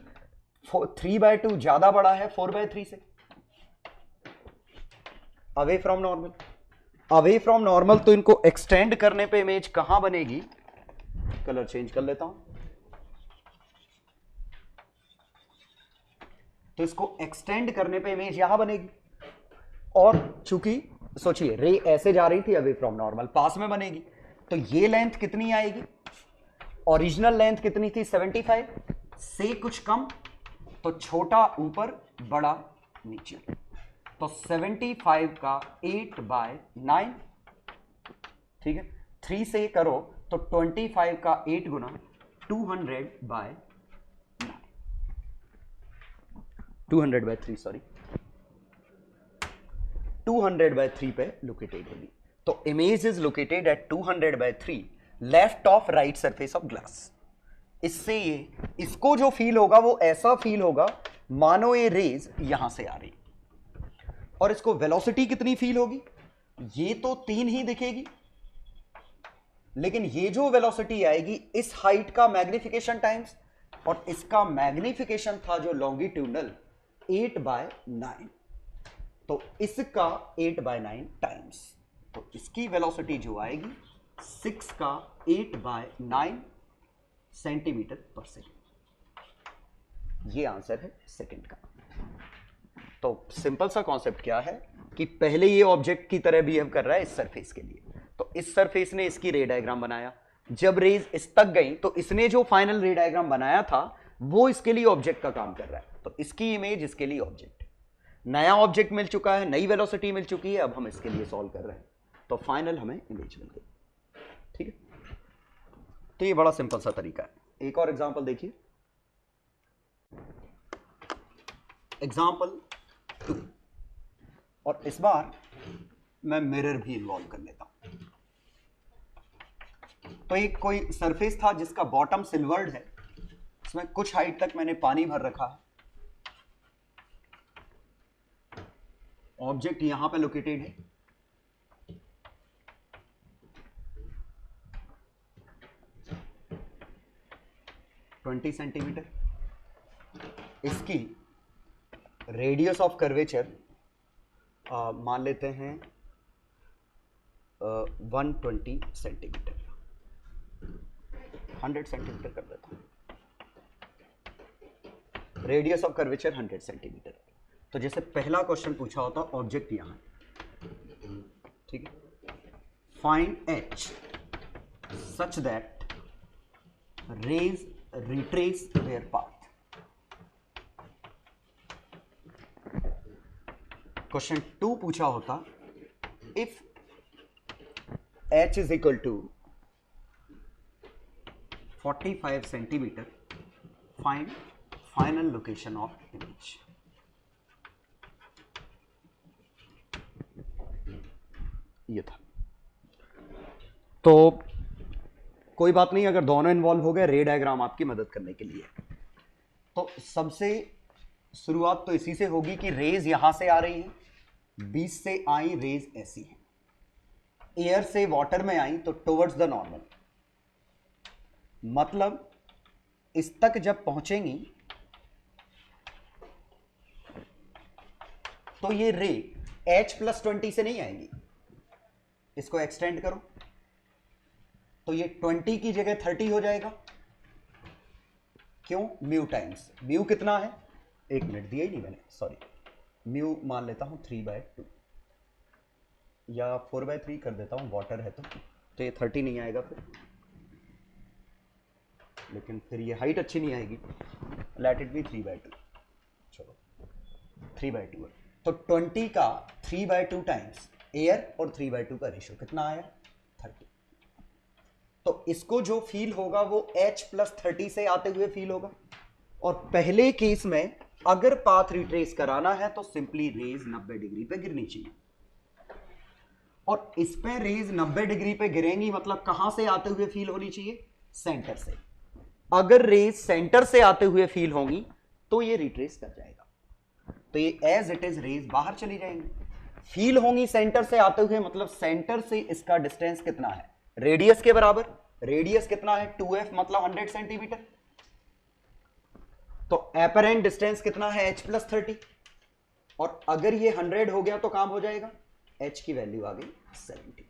3/2 ज्यादा बड़ा है 4/3 से, away from normal, away from normal, तो इनको एक्सटेंड करने पे इमेज कहां बनेगी, कलर चेंज कर लेता हूं, तो इसको एक्सटेंड करने पे इमेज यहां बनेगी, और चूंकि सोचिए रे ऐसे जा रही थी अवे फ्रॉम नॉर्मल, पास में बनेगी, तो ये लेंथ कितनी आएगी, ओरिजिनल लेंथ कितनी थी 75 से कुछ कम, तो छोटा ऊपर बड़ा नीचे, तो 75 का 8/9, ठीक है, 3 से करो तो 25 का 8 गुना 200/9, 200/3 सॉरी, 200/3 पे लोकेटेड होगी। तो image is located eight 200/3 left of right surface of glass. इससे ये, इसको जो फील होगा वो ऐसा फील होगा मानो ये रेज यहां से आ रही, और इसको वेलोसिटी कितनी फील होगी, ये तो 3 ही दिखेगी, लेकिन ये जो वेलोसिटी आएगी इस हाइट का मैग्निफिकेशन टाइम्स, और इसका मैग्निफिकेशन था जो लॉन्गिट्यूडनल 8/9, तो इसका 8/9 टाइम्स, तो इसकी वेलोसिटी जो आएगी 6 का 8/9 सेंटीमीटर पर सेकेंड। ये आंसर है सेकंड का। तो सिंपल सा कॉन्सेप्ट क्या है कि पहले ये ऑब्जेक्ट की तरह बिहेव कर रहा है इस सरफेस के लिए, तो इस सरफेस ने इसकी रे डायग्राम बनाया, जब रेज इस तक गई तो इसने जो फाइनल रे डायग्राम बनाया था वो इसके लिए ऑब्जेक्ट का काम कर रहा है, तो इसकी इमेज इसके लिए ऑब्जेक्ट। नया ऑब्जेक्ट मिल चुका है, नई वेलोसिटी मिल चुकी है, अब हम इसके लिए सॉल्व कर रहे हैं, तो फाइनल हमें इमेज मिल गई। ठीक है, तो ये बड़ा सिंपल सा तरीका है। एक और एग्जांपल देखिए, एग्जांपल 2, और इस बार मैं मिरर भी इन्वॉल्व कर लेता हूं। तो एक कोई सरफेस था जिसका बॉटम सिल्वर्ड है, इसमें कुछ हाइट तक मैंने पानी भर रखा है, ऑब्जेक्ट यहां पे लोकेटेड है, ट्वेंटी सेंटीमीटर, इसकी रेडियस ऑफ कर्वेचर मान लेते हैं 120 सेंटीमीटर, 100 सेंटीमीटर कर देता हूं, रेडियस ऑफ कर्वेचर 100 सेंटीमीटर। तो जैसे पहला क्वेश्चन पूछा होता, ऑब्जेक्ट यहां, ठीक है, find H such that rays retrace their path. Question 2 पूछा होता, इफ h is equal to 45 centimetre, find final location of image. ये था। तो कोई बात नहीं, अगर दोनों इन्वॉल्व हो गए, रे डायग्राम आपकी मदद करने के लिए। तो सबसे शुरुआत तो इसी से होगी कि रेज यहां से आ रही है, बीच से आई रेज ऐसी है, एयर से वाटर में आई तो टुवर्ड्स द नॉर्मल, मतलब इस तक जब पहुंचेंगी तो ये रे H+20 से नहीं आएंगी, इसको एक्सटेंड करो तो ये 20 की जगह 30 हो जाएगा। क्यों? म्यू टाइम्स, म्यू कितना है, 1 मिनट दिया ही नहीं मैंने, सॉरी, म्यू मान लेता हूं 3/2 या 4/3 कर देता हूं, वाटर है तो ये 30 नहीं आएगा फिर, लेकिन फिर ये हाइट अच्छी नहीं आएगी, लेट इट बी 3/2, चलो 3/2 है, तो 20 का 3/2 टाइम्स एयर और 3/2 का रेशियो कितना आया, 30। तो इसको जो फील होगा वो H+30 से आते हुए फील होगा, और पहले केस में अगर पाथ रिट्रेस कराना है तो सिंपली रेज 90 डिग्री पे गिरनी चाहिए, और इस पे रेज 90 डिग्री पे गिरेंगी, मतलब कहां से आते हुए फील होनी चाहिए, सेंटर से। अगर रेज सेंटर से आते हुए फील होंगी तो ये रिट्रेस कर जाएगा, तो ये एज इट इज रेज बाहर चली जाएंगी, फील होंगी सेंटर से आते हुए, मतलब सेंटर से इसका डिस्टेंस कितना है, रेडियस के बराबर, रेडियस कितना है 2f, मतलब 100 सेंटीमीटर, तो एपरेंट डिस्टेंस कितना है H+30, और अगर ये 100 हो गया तो काम हो जाएगा, H की वैल्यू आ गई 70,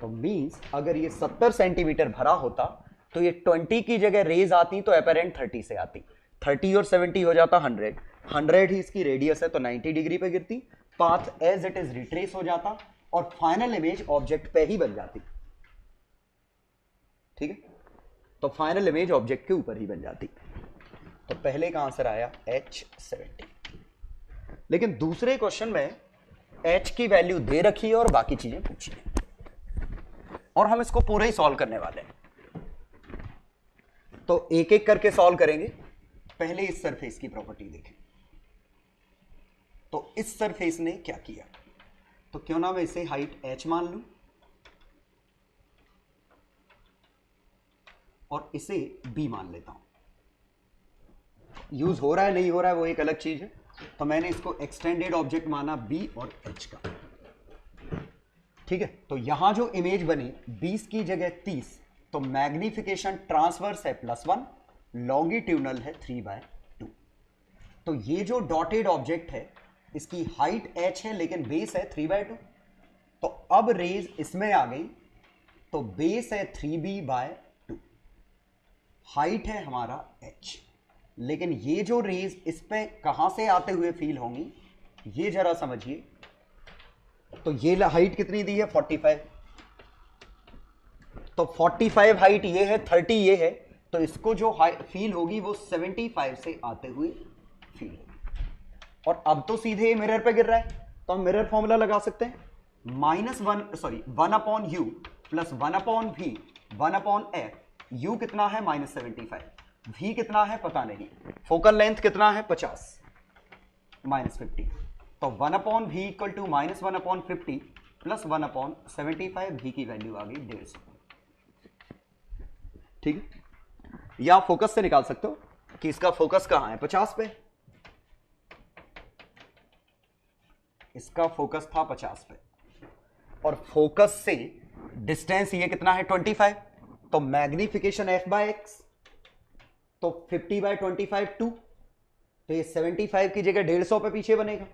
तो मींस अगर ये 70 सेंटीमीटर भरा होता तो ये 20 की जगह रेज आती तो एपरेंट 30 से आती, 30 और 70 हो जाता 100, 100 ही इसकी रेडियस है तो 90 डिग्री पे गिरती, path as it is retrace हो जाता, और फाइनल इमेज ऑब्जेक्ट पे ही बन जाती। ठीक है, तो फाइनल इमेज ऑब्जेक्ट के ऊपर ही बन जाती। तो पहले का आंसर आया H70, लेकिन दूसरे क्वेश्चन में H की वैल्यू दे रखी है और बाकी चीजें पूछी है, और हम इसको पूरा ही सॉल्व करने वाले हैं, तो एक एक करके सॉल्व करेंगे। पहले इस सरफेस की प्रॉपर्टी देखें, तो इस सरफेस ने क्या किया, तो क्यों ना मैं इसे हाइट h मान लूं और इसे b मान लेता हूं। यूज हो रहा है नहीं हो रहा है वो एक अलग चीज है, तो मैंने इसको एक्सटेंडेड ऑब्जेक्ट माना b और h का। ठीक है, तो यहां जो इमेज बनी 20 की जगह 30, तो मैग्निफिकेशन ट्रांसवर्स है +1, लॉन्गिट्यूडनल है 3/2। तो ये जो डॉटेड ऑब्जेक्ट है इसकी हाइट h है लेकिन बेस है 3/2, तो अब रेज इसमें आ गई, तो बेस है 3b/2, हाइट है हमारा h, लेकिन ये जो रेज इस पे कहां से आते हुए फील होंगी ये जरा समझिए। तो ये हाइट कितनी दी है 45, तो 45 हाइट ये है, 30 ये है, तो इसको जो फील होगी वो 75 से आते हुए फील होगी। और अब तो सीधे मिरर पे गिर रहा है, तो हम मिरर फॉर्मूला लगा सकते हैं, -1/u plus 1/v 1/f। u कितना है -75, v कितना है पता नहीं, फोकल लेंथ कितना है 50 -50, तो 1/v equal to -1/50 plus 1/75, v की वैल्यू आ गई 150। ठीक है, या फोकस से निकाल सकते हो कि इसका फोकस कहां है, 50 पे, इसका फोकस था 50 पे, और फोकस से डिस्टेंस ये कितना है 25, तो मैग्निफिकेशन f/x, तो 50/25 2, तो ये 75 की जगह 150 पे पीछे बनेगा,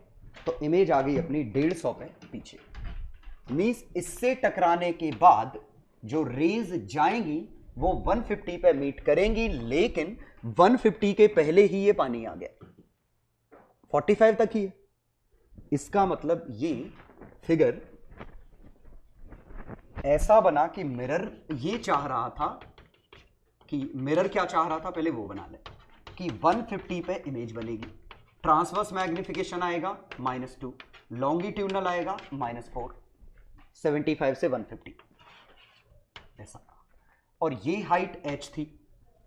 तो इमेज आ गई अपनी 150 पे पीछे। मींस इससे टकराने के बाद जो रेज जाएंगी वो 150 पे मीट करेंगी, लेकिन 150 के पहले ही ये पानी आ गया, 45 तक ही है। इसका मतलब ये फिगर ऐसा बना कि मिरर ये चाह रहा था कि मिरर क्या चाह रहा था, पहले वो बना ले कि 150 पे इमेज बनेगी, ट्रांसवर्स मैग्निफिकेशन आएगा -2, लॉन्गिट्यूडनल आएगा -4, 75 से 150 ऐसा, और ये हाइट h थी,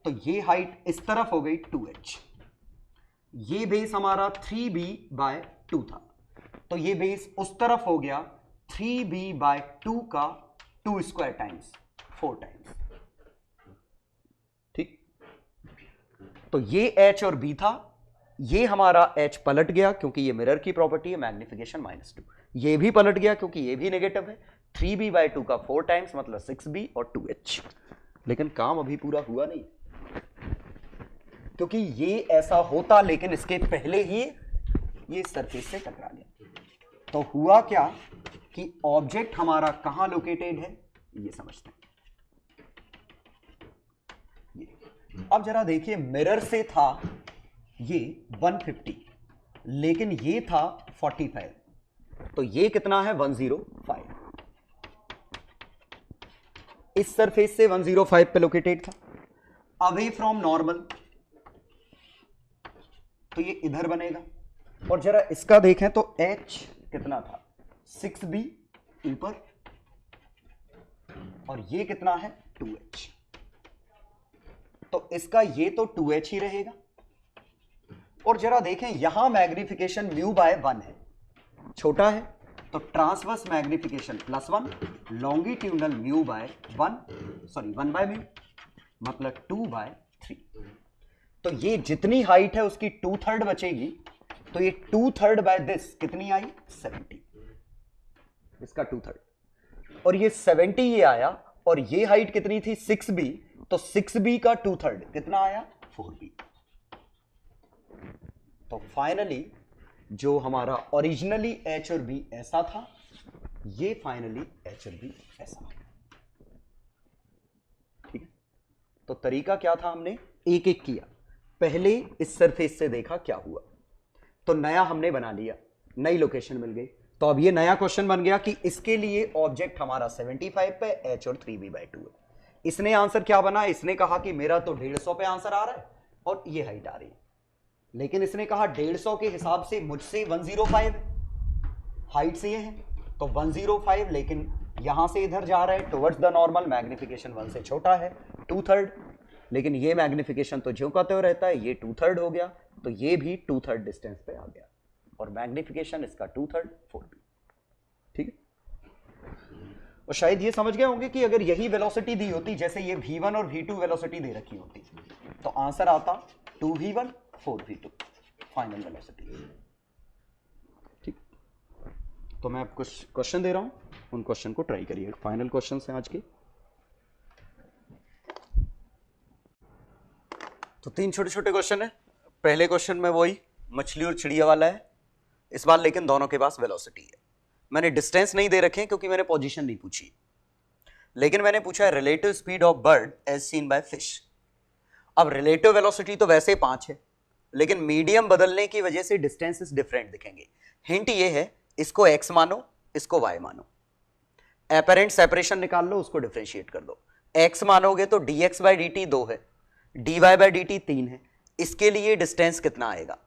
तो ये हाइट इस तरफ हो गई 2h, ये बेस हमारा 3b/2 था, तो ये बेस उस तरफ हो गया 3b/2 का 2 स्क्वायर टाइम्स 4 टाइम्स। ठीक, तो ये h और b था, ये हमारा h पलट गया क्योंकि ये मिरर की प्रॉपर्टी है, मैग्निफिकेशन -2, ये भी पलट गया क्योंकि ये भी नेगेटिव है, 3b/2 का 4 टाइम्स मतलब 6b और 2h। लेकिन काम अभी पूरा हुआ नहीं, क्योंकि ये ऐसा होता लेकिन इसके पहले ही ये सरफेस से टकरा गया। तो हुआ क्या कि ऑब्जेक्ट हमारा कहां लोकेटेड है, ये समझते हैं। ये अब जरा देखिए, मिरर से था ये 150, लेकिन ये था 45, तो ये कितना है 105, इस सरफेस से 105 पे लोकेटेड था, अवे फ्रॉम नॉर्मल, तो ये इधर बनेगा। और जरा इसका देखें तो h कितना था 6b ऊपर, और ये कितना है 2h, तो इसका ये तो 2h ही रहेगा। और जरा देखें यहां मैग्निफिकेशन μ/1 है, छोटा है, तो ट्रांसवर्स मैग्निफिकेशन +1, लॉन्गिट्यूडनल (1/μ) मतलब 2/3, तो ये जितनी हाइट है उसकी 2/3 बचेगी, तो ये 2/3 बाय दिस कितनी आई 70, इसका 2/3, और ये 70 ये आया, और ये हाइट कितनी थी 6b, तो 6b का 2/3 कितना आया 4b। तो फाइनली जो हमारा ओरिजिनली h और b ऐसा था, ये फाइनली h और b ऐसा। ठीक है, तो तरीका क्या था, हमने एक एक किया, पहले इस सरफेस से देखा क्या हुआ, तो नया हमने बना लिया, नई लोकेशन मिल गई, तो अब ये नया क्वेश्चन बन गया कि इसके लिए ऑब्जेक्ट हमारा 75 पे h और 3b/2 है। इसने आंसर क्या बना, इसने कहा कि मेरा तो 150 पे आंसर आ रहा है और ये हाइट आ रही है, लेकिन इसने कहा 150 के हिसाब से मुझसे 105 हाइट से ये है, तो 105, लेकिन यहां से इधर जा रहा है टुवर्ड्स द नॉर्मल, मैग्निफिकेशन 1 से छोटा है 2/3, लेकिन ये मैग्निफिकेशन तो ज्यों का त्यों रहता है, ये 2/3 हो गया, तो ये भी 2/3 डिस्टेंस पे आ गया, और मैग्निफिकेशन इसका 2/3 4b। ठीक है, और शायद ये समझ गए होंगे कि अगर यही वेलोसिटी दी होती, जैसे ये v1 और v2 वेलोसिटी दे रखी होती, तो आंसर आता 2v1 4v2 फाइनल वेलोसिटी। ठीक, तो मैं आपको क्वेश्चन दे रहा हूं, उन क्वेश्चन को ट्राई करिए, फाइनल क्वेश्चन है आज के। तो 3 छोटे छोटे क्वेश्चन है। पहले क्वेश्चन में वही मछली और चिड़िया वाला है, इस बार लेकिन दोनों के पास वेलोसिटी है। मैंने डिस्टेंस नहीं दे रखे क्योंकि मैंने पोजीशन नहीं पूछी, लेकिन मैंने पूछा है relative speed of bird as seen by fish. अब रिलेटिव वेलोसिटी तो वैसे 5 है, लेकिन मीडियम बदलने की वजह से डिस्टेंसेस डिफरेंट दिखेंगे। हिंट ये है, इसको x मानो, इसको y मानो, एपरेंट सेपरेशन निकाल लो, उसको डिफरेंशिएट कर दो। x मानोगे तो dx/dt 2 है, dy/dt 3 है, इसके लिए डिस्टेंस कितना आएगा,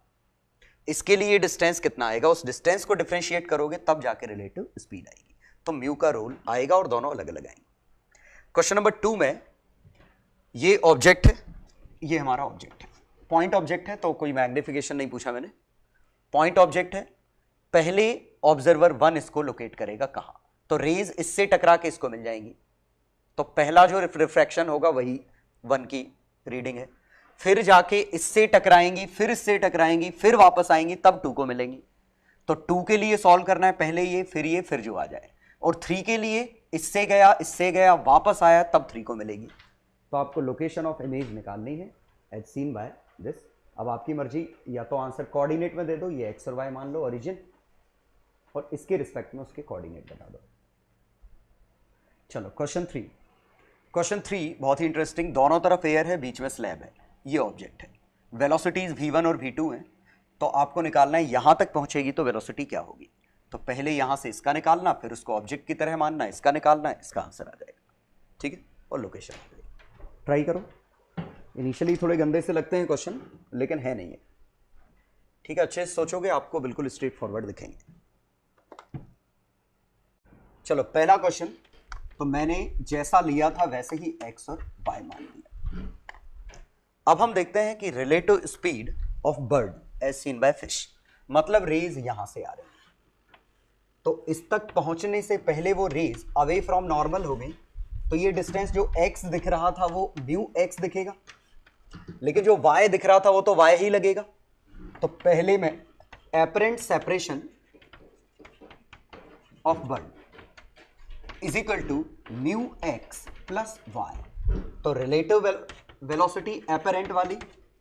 इसके लिए डिस्टेंस कितना आएगा, उस डिस्टेंस को डिफरेंशिएट करोगे तब जाके रिलेटिव स्पीड आएगी। तो म्यू का रोल आएगा और दोनों अलग अलग आएंगे। क्वेश्चन नंबर 2 में ये ऑब्जेक्ट है, ये हमारा ऑब्जेक्ट है, पॉइंट ऑब्जेक्ट है, तो कोई मैग्निफिकेशन नहीं पूछा मैंने, पॉइंट ऑब्जेक्ट है। पहले ऑब्जर्वर 1 इसको लोकेट करेगा कहां, तो रेज इससे टकरा के इसको मिल जाएंगी, तो पहला जो रिफ्रैक्शन होगा वही 1 की रीडिंग है, फिर जाके इससे टकराएंगी, फिर इससे टकराएंगी, फिर वापस आएंगी, तब 2 को मिलेंगी। तो 2 के लिए सॉल्व करना है, पहले ये फिर जो आ जाए, और 3 के लिए इससे गया वापस आया, तब 3 को मिलेगी। तो आपको लोकेशन ऑफ इमेज निकालनी है एज सीन बाय दिस। अब आपकी मर्जी, या तो आंसर कोऑर्डिनेट में दे दो, ये एक्स और वाई मान लो ओरिजिन, और इसके रिस्पेक्ट में उसके कोऑर्डिनेट बता दो। चलो क्वेश्चन 3। क्वेश्चन 3 बहुत ही इंटरेस्टिंग, दोनों तरफ एयर है, बीच में स्लैब है, ये ऑब्जेक्ट है, वेलोसिटीज v1 और v2 हैं, तो आपको निकालना है यहां तक पहुंचेगी तो वेलोसिटी क्या होगी। तो पहले यहां से इसका निकालना, फिर उसको ऑब्जेक्ट की तरह मानना, इसका निकालना है, इसका आंसर आ जाएगा, ठीक है, और लोकेशन आ जाएगी। ट्राई करो। इनिशियली थोड़े गंदे से लगते हैं क्वेश्चन, लेकिन है नहीं है, ठीक है, अच्छे से सोचोगे आपको बिल्कुल स्ट्रेट फॉरवर्ड दिखेंगे। चलो पहला क्वेश्चन, तो मैंने जैसा लिया था वैसे ही x और y मान लिया। अब हम देखते हैं कि relative speed of bird as seen by fish, मतलब रेज यहां से आ रहे हैं, तो इस तक पहुंचने से पहले वो रेज अवे फ्रॉम नॉर्मल हो गई, तो ये डिस्टेंस जो x दिख रहा था वो म्यू x दिखेगा, लेकिन जो y दिख रहा था वो तो y ही लगेगा। तो पहले में apparent separation of bird is equal to mu x plus y, तो रिलेटिव वेलोसिटी एपरेंट वाली,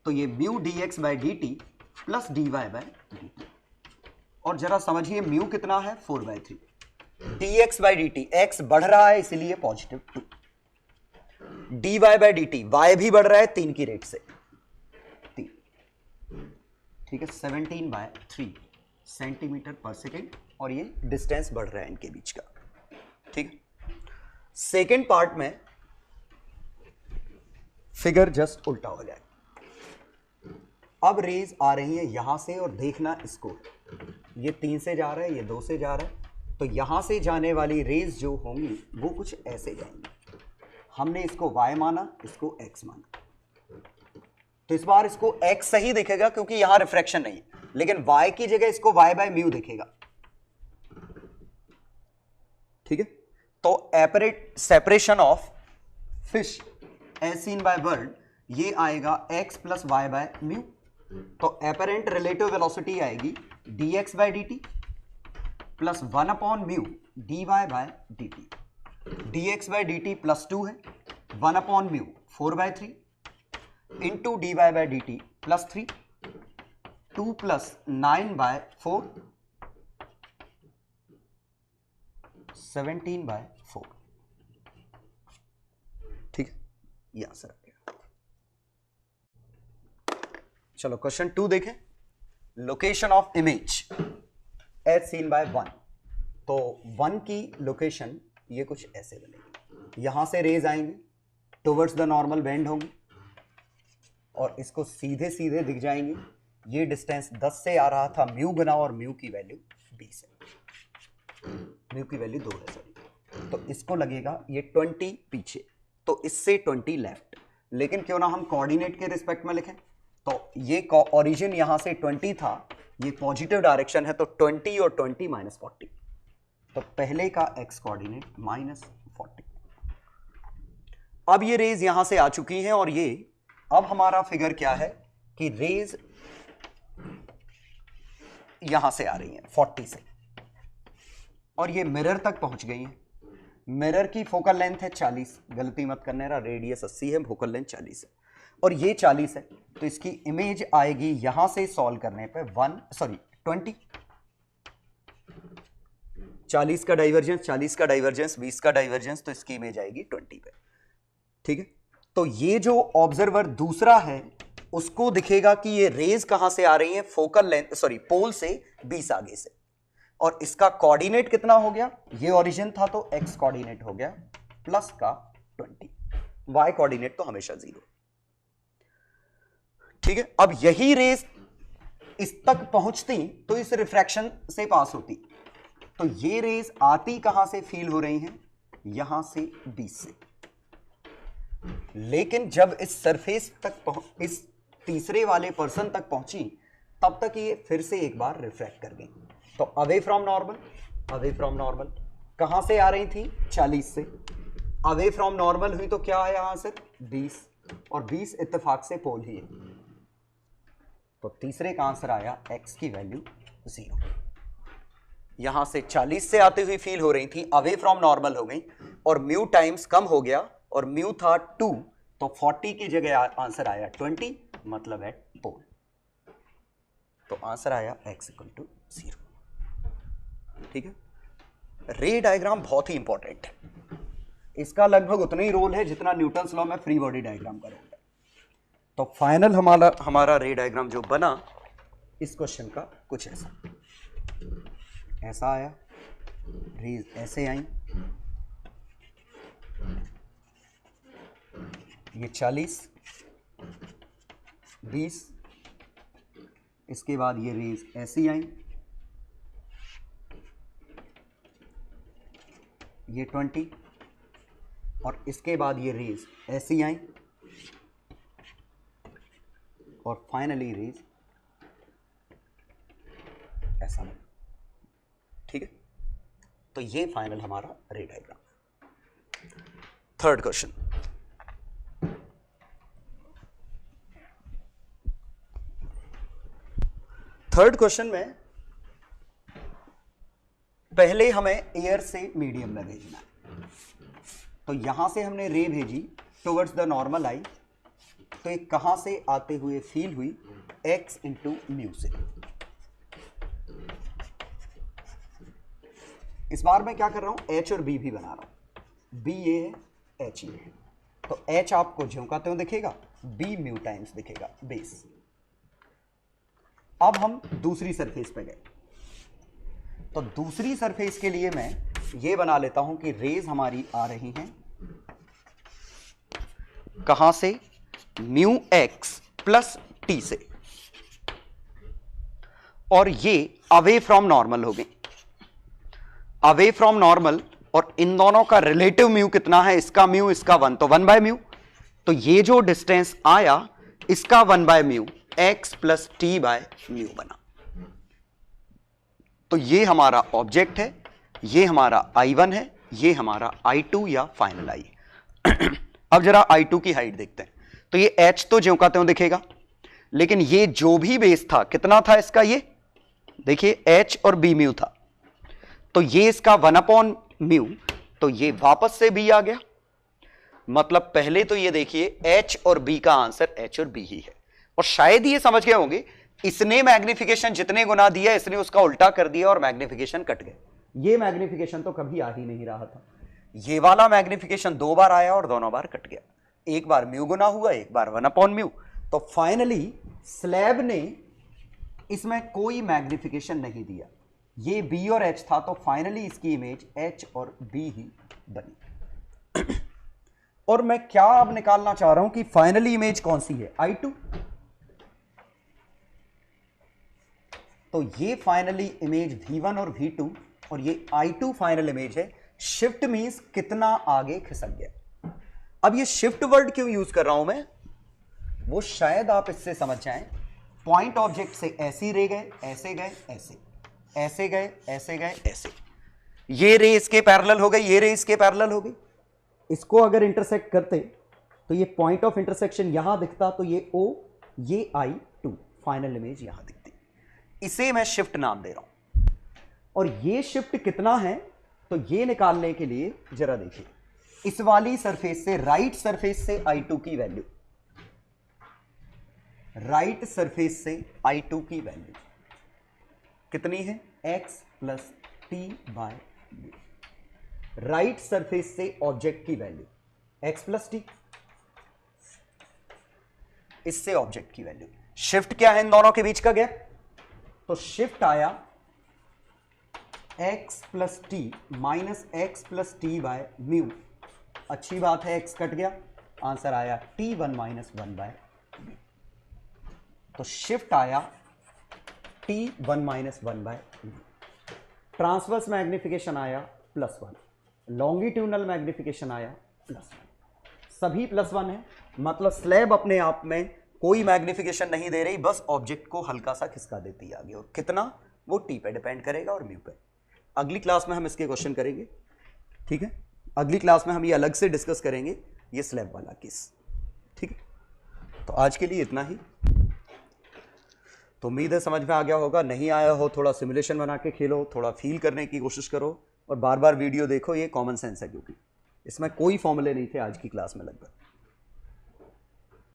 तो ये mu dx by dt plus dy by dt, और जरा समझिए म्यू कितना है 4/3, dx बाई dt, x बढ़ रहा है इसलिए positive 2, dy by dt, y भी बढ़ रहा है 3 की रेट से, 3, ठीक है, 17/3 सेंटीमीटर पर सेकेंड, और ये डिस्टेंस बढ़ रहा है इनके बीच का, ठीक है। सेकेंड पार्ट में फिगर जस्ट उल्टा हो जाए। अब रेज आ रही है यहां से, और देखना इसको, ये 3 से जा रहा है, ये 2 से जा रहा है, तो यहां से जाने वाली रेज जो होंगी वो कुछ ऐसे जाएंगी। हमने इसको y माना, इसको x माना, तो इस बार इसको x सही दिखेगा क्योंकि यहां रिफ्रैक्शन नहीं है, लेकिन y की जगह इसको y बाय म्यू दिखेगा, ठीक है। तो apparent separation of fish as seen by bird, ये आएगा x plus Y by mu, तो एपरेंट रिलेटिव वेलोसिटी आएगी dx by dt plus 1 upon mu dy by dt, dx by dt plus 2 है, 1 upon mu 4/3 into dy by dt plus 3, 2 plus 9/4 17/4, ठीक है, ये answer आ गया। चलो क्वेश्चन 2 देखें, location of image as seen by 1, तो 1 की लोकेशन ये कुछ ऐसे बनेगी, यहां से रेज आएंगे, टुवर्ड्स द नॉर्मल बेंड होंगे, और इसको सीधे सीधे दिख जाएंगे। ये डिस्टेंस 10 से आ रहा था, म्यू बनाओ, और म्यू की वैल्यू 20 है, म्यू की वैल्यू 2 है सॉरी, तो इसको लगेगा ये 20 पीछे, तो इससे 20 लेफ्ट, लेकिन क्यों ना हम कोऑर्डिनेट के रिस्पेक्ट में लिखें, तो ये ओरिजिन यहां से 20 था, ये पॉजिटिव डायरेक्शन है, तो 20 और 20 -40, तो पहले का x कोऑर्डिनेट -40। अब ये रेज यहां से आ चुकी हैं, और ये अब हमारा फिगर क्या है कि रेज यहां से आ रही हैं 40 से, और ये मिरर तक पहुंच गई हैं। मिरर की फोकल लेंथ है 40, गलती मत करने, रेडियस 80 है, फोकल लेंथ 40 है, और ये 40 है, तो इसकी इमेज आएगी यहां से सॉल्व करने पे 20, 40 का डाइवर्जेंस, 40 का डाइवर्जेंस, 20 का डाइवर्जेंस, तो इसकी इमेज आएगी 20 पे, ठीक है। तो ये जो ऑब्जर्वर दूसरा है उसको दिखेगा कि ये रेज कहां से आ रही है, फोकल लेंथ पोल से 20 आगे से, और इसका कोऑर्डिनेट कितना हो गया, ये ओरिजिन था तो x कोऑर्डिनेट हो गया प्लस का 20, y कोऑर्डिनेट तो हमेशा 0, ठीक है। अब यही रेस इस तक पहुंचती तो इस रिफ्रैक्शन से पास होती। तो ये रेज आती कहां से फील हो रही हैं? यहां से 20 से। लेकिन जब इस सरफेस तक इस तीसरे वाले पर्सन तक पहुंची तब तक ये फिर से एक बार रिफ्रैक्ट कर गई। तो अवे फ्रॉम नॉर्मल कहां से आ रही थी? 40 से। अवे फ्रॉम नॉर्मल हुई तो क्या है आंसर? 20, और 20 इत्तेफाक से पोल ही है। तो तीसरे का आंसर आया x की वैल्यू 0। यहां से 40 से आते हुए फील हो रही थी, अवे फ्रॉम नॉर्मल हो गई और म्यू टाइम्स कम हो गया और म्यू था 2, तो 40 की जगह आंसर आया 20, मतलब एट पोल। तो आंसर आया x = 0। ठीक है। रे डायग्राम बहुत ही इंपॉर्टेंट है, इसका लगभग उतना ही रोल है जितना न्यूटन्स लॉ में फ्री बॉडी डायग्राम का रोल है। तो फाइनल हमारा रे डायग्राम जो बना इस क्वेश्चन का कुछ ऐसा आया, रेज ऐसे आई, ये 40, 20, इसके बाद ये रेज ऐसी आई, ये 20, और इसके बाद ये रेज ऐसी आई, और फाइनली रेज ऐसा बना। ठीक है। तो ये फाइनल हमारा रे डायग्राम। थर्ड क्वेश्चन, में पहले हमें एयर से मीडियम में भेजना है। तो यहां से हमने रे भेजी टुवर्ड्स द नॉर्मल आई, तो ये कहां से आते हुए फील हुई? x इंटू म्यू से। इस बार मैं क्या कर रहा हूं? h और b भी बना रहा हूं। b ये है, h ये है। तो h आपको झोंकाते हुए दिखेगा, b म्यू टाइम्स दिखेगा बेस। अब हम दूसरी सरफेस पे गए, तो दूसरी सरफेस के लिए मैं ये बना लेता हूं कि रेज हमारी आ रही हैं कहां से? म्यू एक्स प्लस टी से, और ये अवे फ्रॉम नॉर्मल हो गई। अवे फ्रॉम नॉर्मल, और इन दोनों का रिलेटिव म्यू कितना है? इसका म्यू, इसका 1, तो 1/म्यू। तो ये जो डिस्टेंस आया इसका 1/म्यू, X plus T by mu बना। तो ये हमारा ऑब्जेक्ट है, ये हमारा I1 है, ये हमारा I2 या फाइनल I है। अब जरा I2 की हाइट देखते हैं। तो ये H तो ज्योंकाते हुए दिखेगा, लेकिन ये जो भी बेस था कितना था इसका? ये देखिए H और B म्यू था, तो ये इसका 1/म्यू, तो ये वापस से B आ गया। मतलब पहले तो ये देखिए H और B का आंसर H और B ही है। और शायद ये समझ गए होंगे, इसने मैग्निफिकेशन जितने गुना दिया इसने उसका उल्टा कर दिया और मैग्निफिकेशन कट गए। ये मैग्निफिकेशन तो कभी आ ही नहीं रहा था। ये वाला मैग्निफिकेशन 2 बार आया और दोनों बार कट गया। एक बार म्यू गुना हुआ, एक बार 1/म्यू। तो फाइनली स्लैब ने इसमें कोई मैग्निफिकेशन नहीं दिया। ये B और H था, तो फाइनली इसकी इमेज H और B ही बनी। और मैं क्या अब निकालना चाह रहा हूं कि फाइनली इमेज कौन सी है? I2। तो ये फाइनली इमेज V1 और V2, और ये I2 फाइनल इमेज है। शिफ्ट मींस कितना आगे खिसक गया। अब ये शिफ्ट वर्ड क्यों यूज कर रहा हूं मैं, वो शायद आप इससे समझ जाएं। पॉइंट ऑब्जेक्ट से ऐसे रे गए, ऐसे गए, ऐसे, ऐसे गए, ऐसे गए, ऐसे। ये रे इसके पैरेलल हो गई, ये रे इसके पैरेलल हो गई। इसको अगर इंटरसेक्ट करते तो ये पॉइंट ऑफ इंटरसेक्शन यहां दिखता, तो ये O, ये I2 फाइनल इमेज यहां दिखती। इसे मैं शिफ्ट नाम दे रहा हूं। और ये शिफ्ट कितना है, तो ये निकालने के लिए जरा देखिए, इस वाली सरफेस से, राइट सरफेस से I2 की वैल्यू, राइट सरफेस से I2 की वैल्यू कितनी है? x plus T by mu. Right surface से ऑब्जेक्ट की वैल्यू x प्लस टी, इससे ऑब्जेक्ट की वैल्यू। शिफ्ट क्या है इन दोनों के बीच का गैप? तो शिफ्ट आया x plus T minus x plus T by mu. अच्छी बात है, x कट गया, आंसर आया T1 - 1/म्यू। तो शिफ्ट आया T 1 minus 1/v। Transverse magnification आया +1, लॉन्गिट्यूडनल मैग्निफिकेशन आया +1, सभी +1 है, मतलब स्लैब अपने आप में कोई मैग्निफिकेशन नहीं दे रही, बस ऑब्जेक्ट को हल्का सा खिसका देती है आगे, और कितना वो टी पे डिपेंड करेगा और म्यू पे। अगली क्लास में हम इसके क्वेश्चन करेंगे, ठीक है। अगली क्लास में हम ये अलग से डिस्कस करेंगे ये स्लैब वाला केस, ठीक है। तो आज के लिए इतना ही। तो उम्मीद है समझ में आ गया होगा, नहीं आया हो थोड़ा सिमुलेशन बना के खेलो, थोड़ा फील करने की कोशिश करो, और बार बार वीडियो देखो, ये कॉमन सेंस है क्योंकि इसमें कोई फॉर्मूले नहीं थे आज की क्लास में लगभग।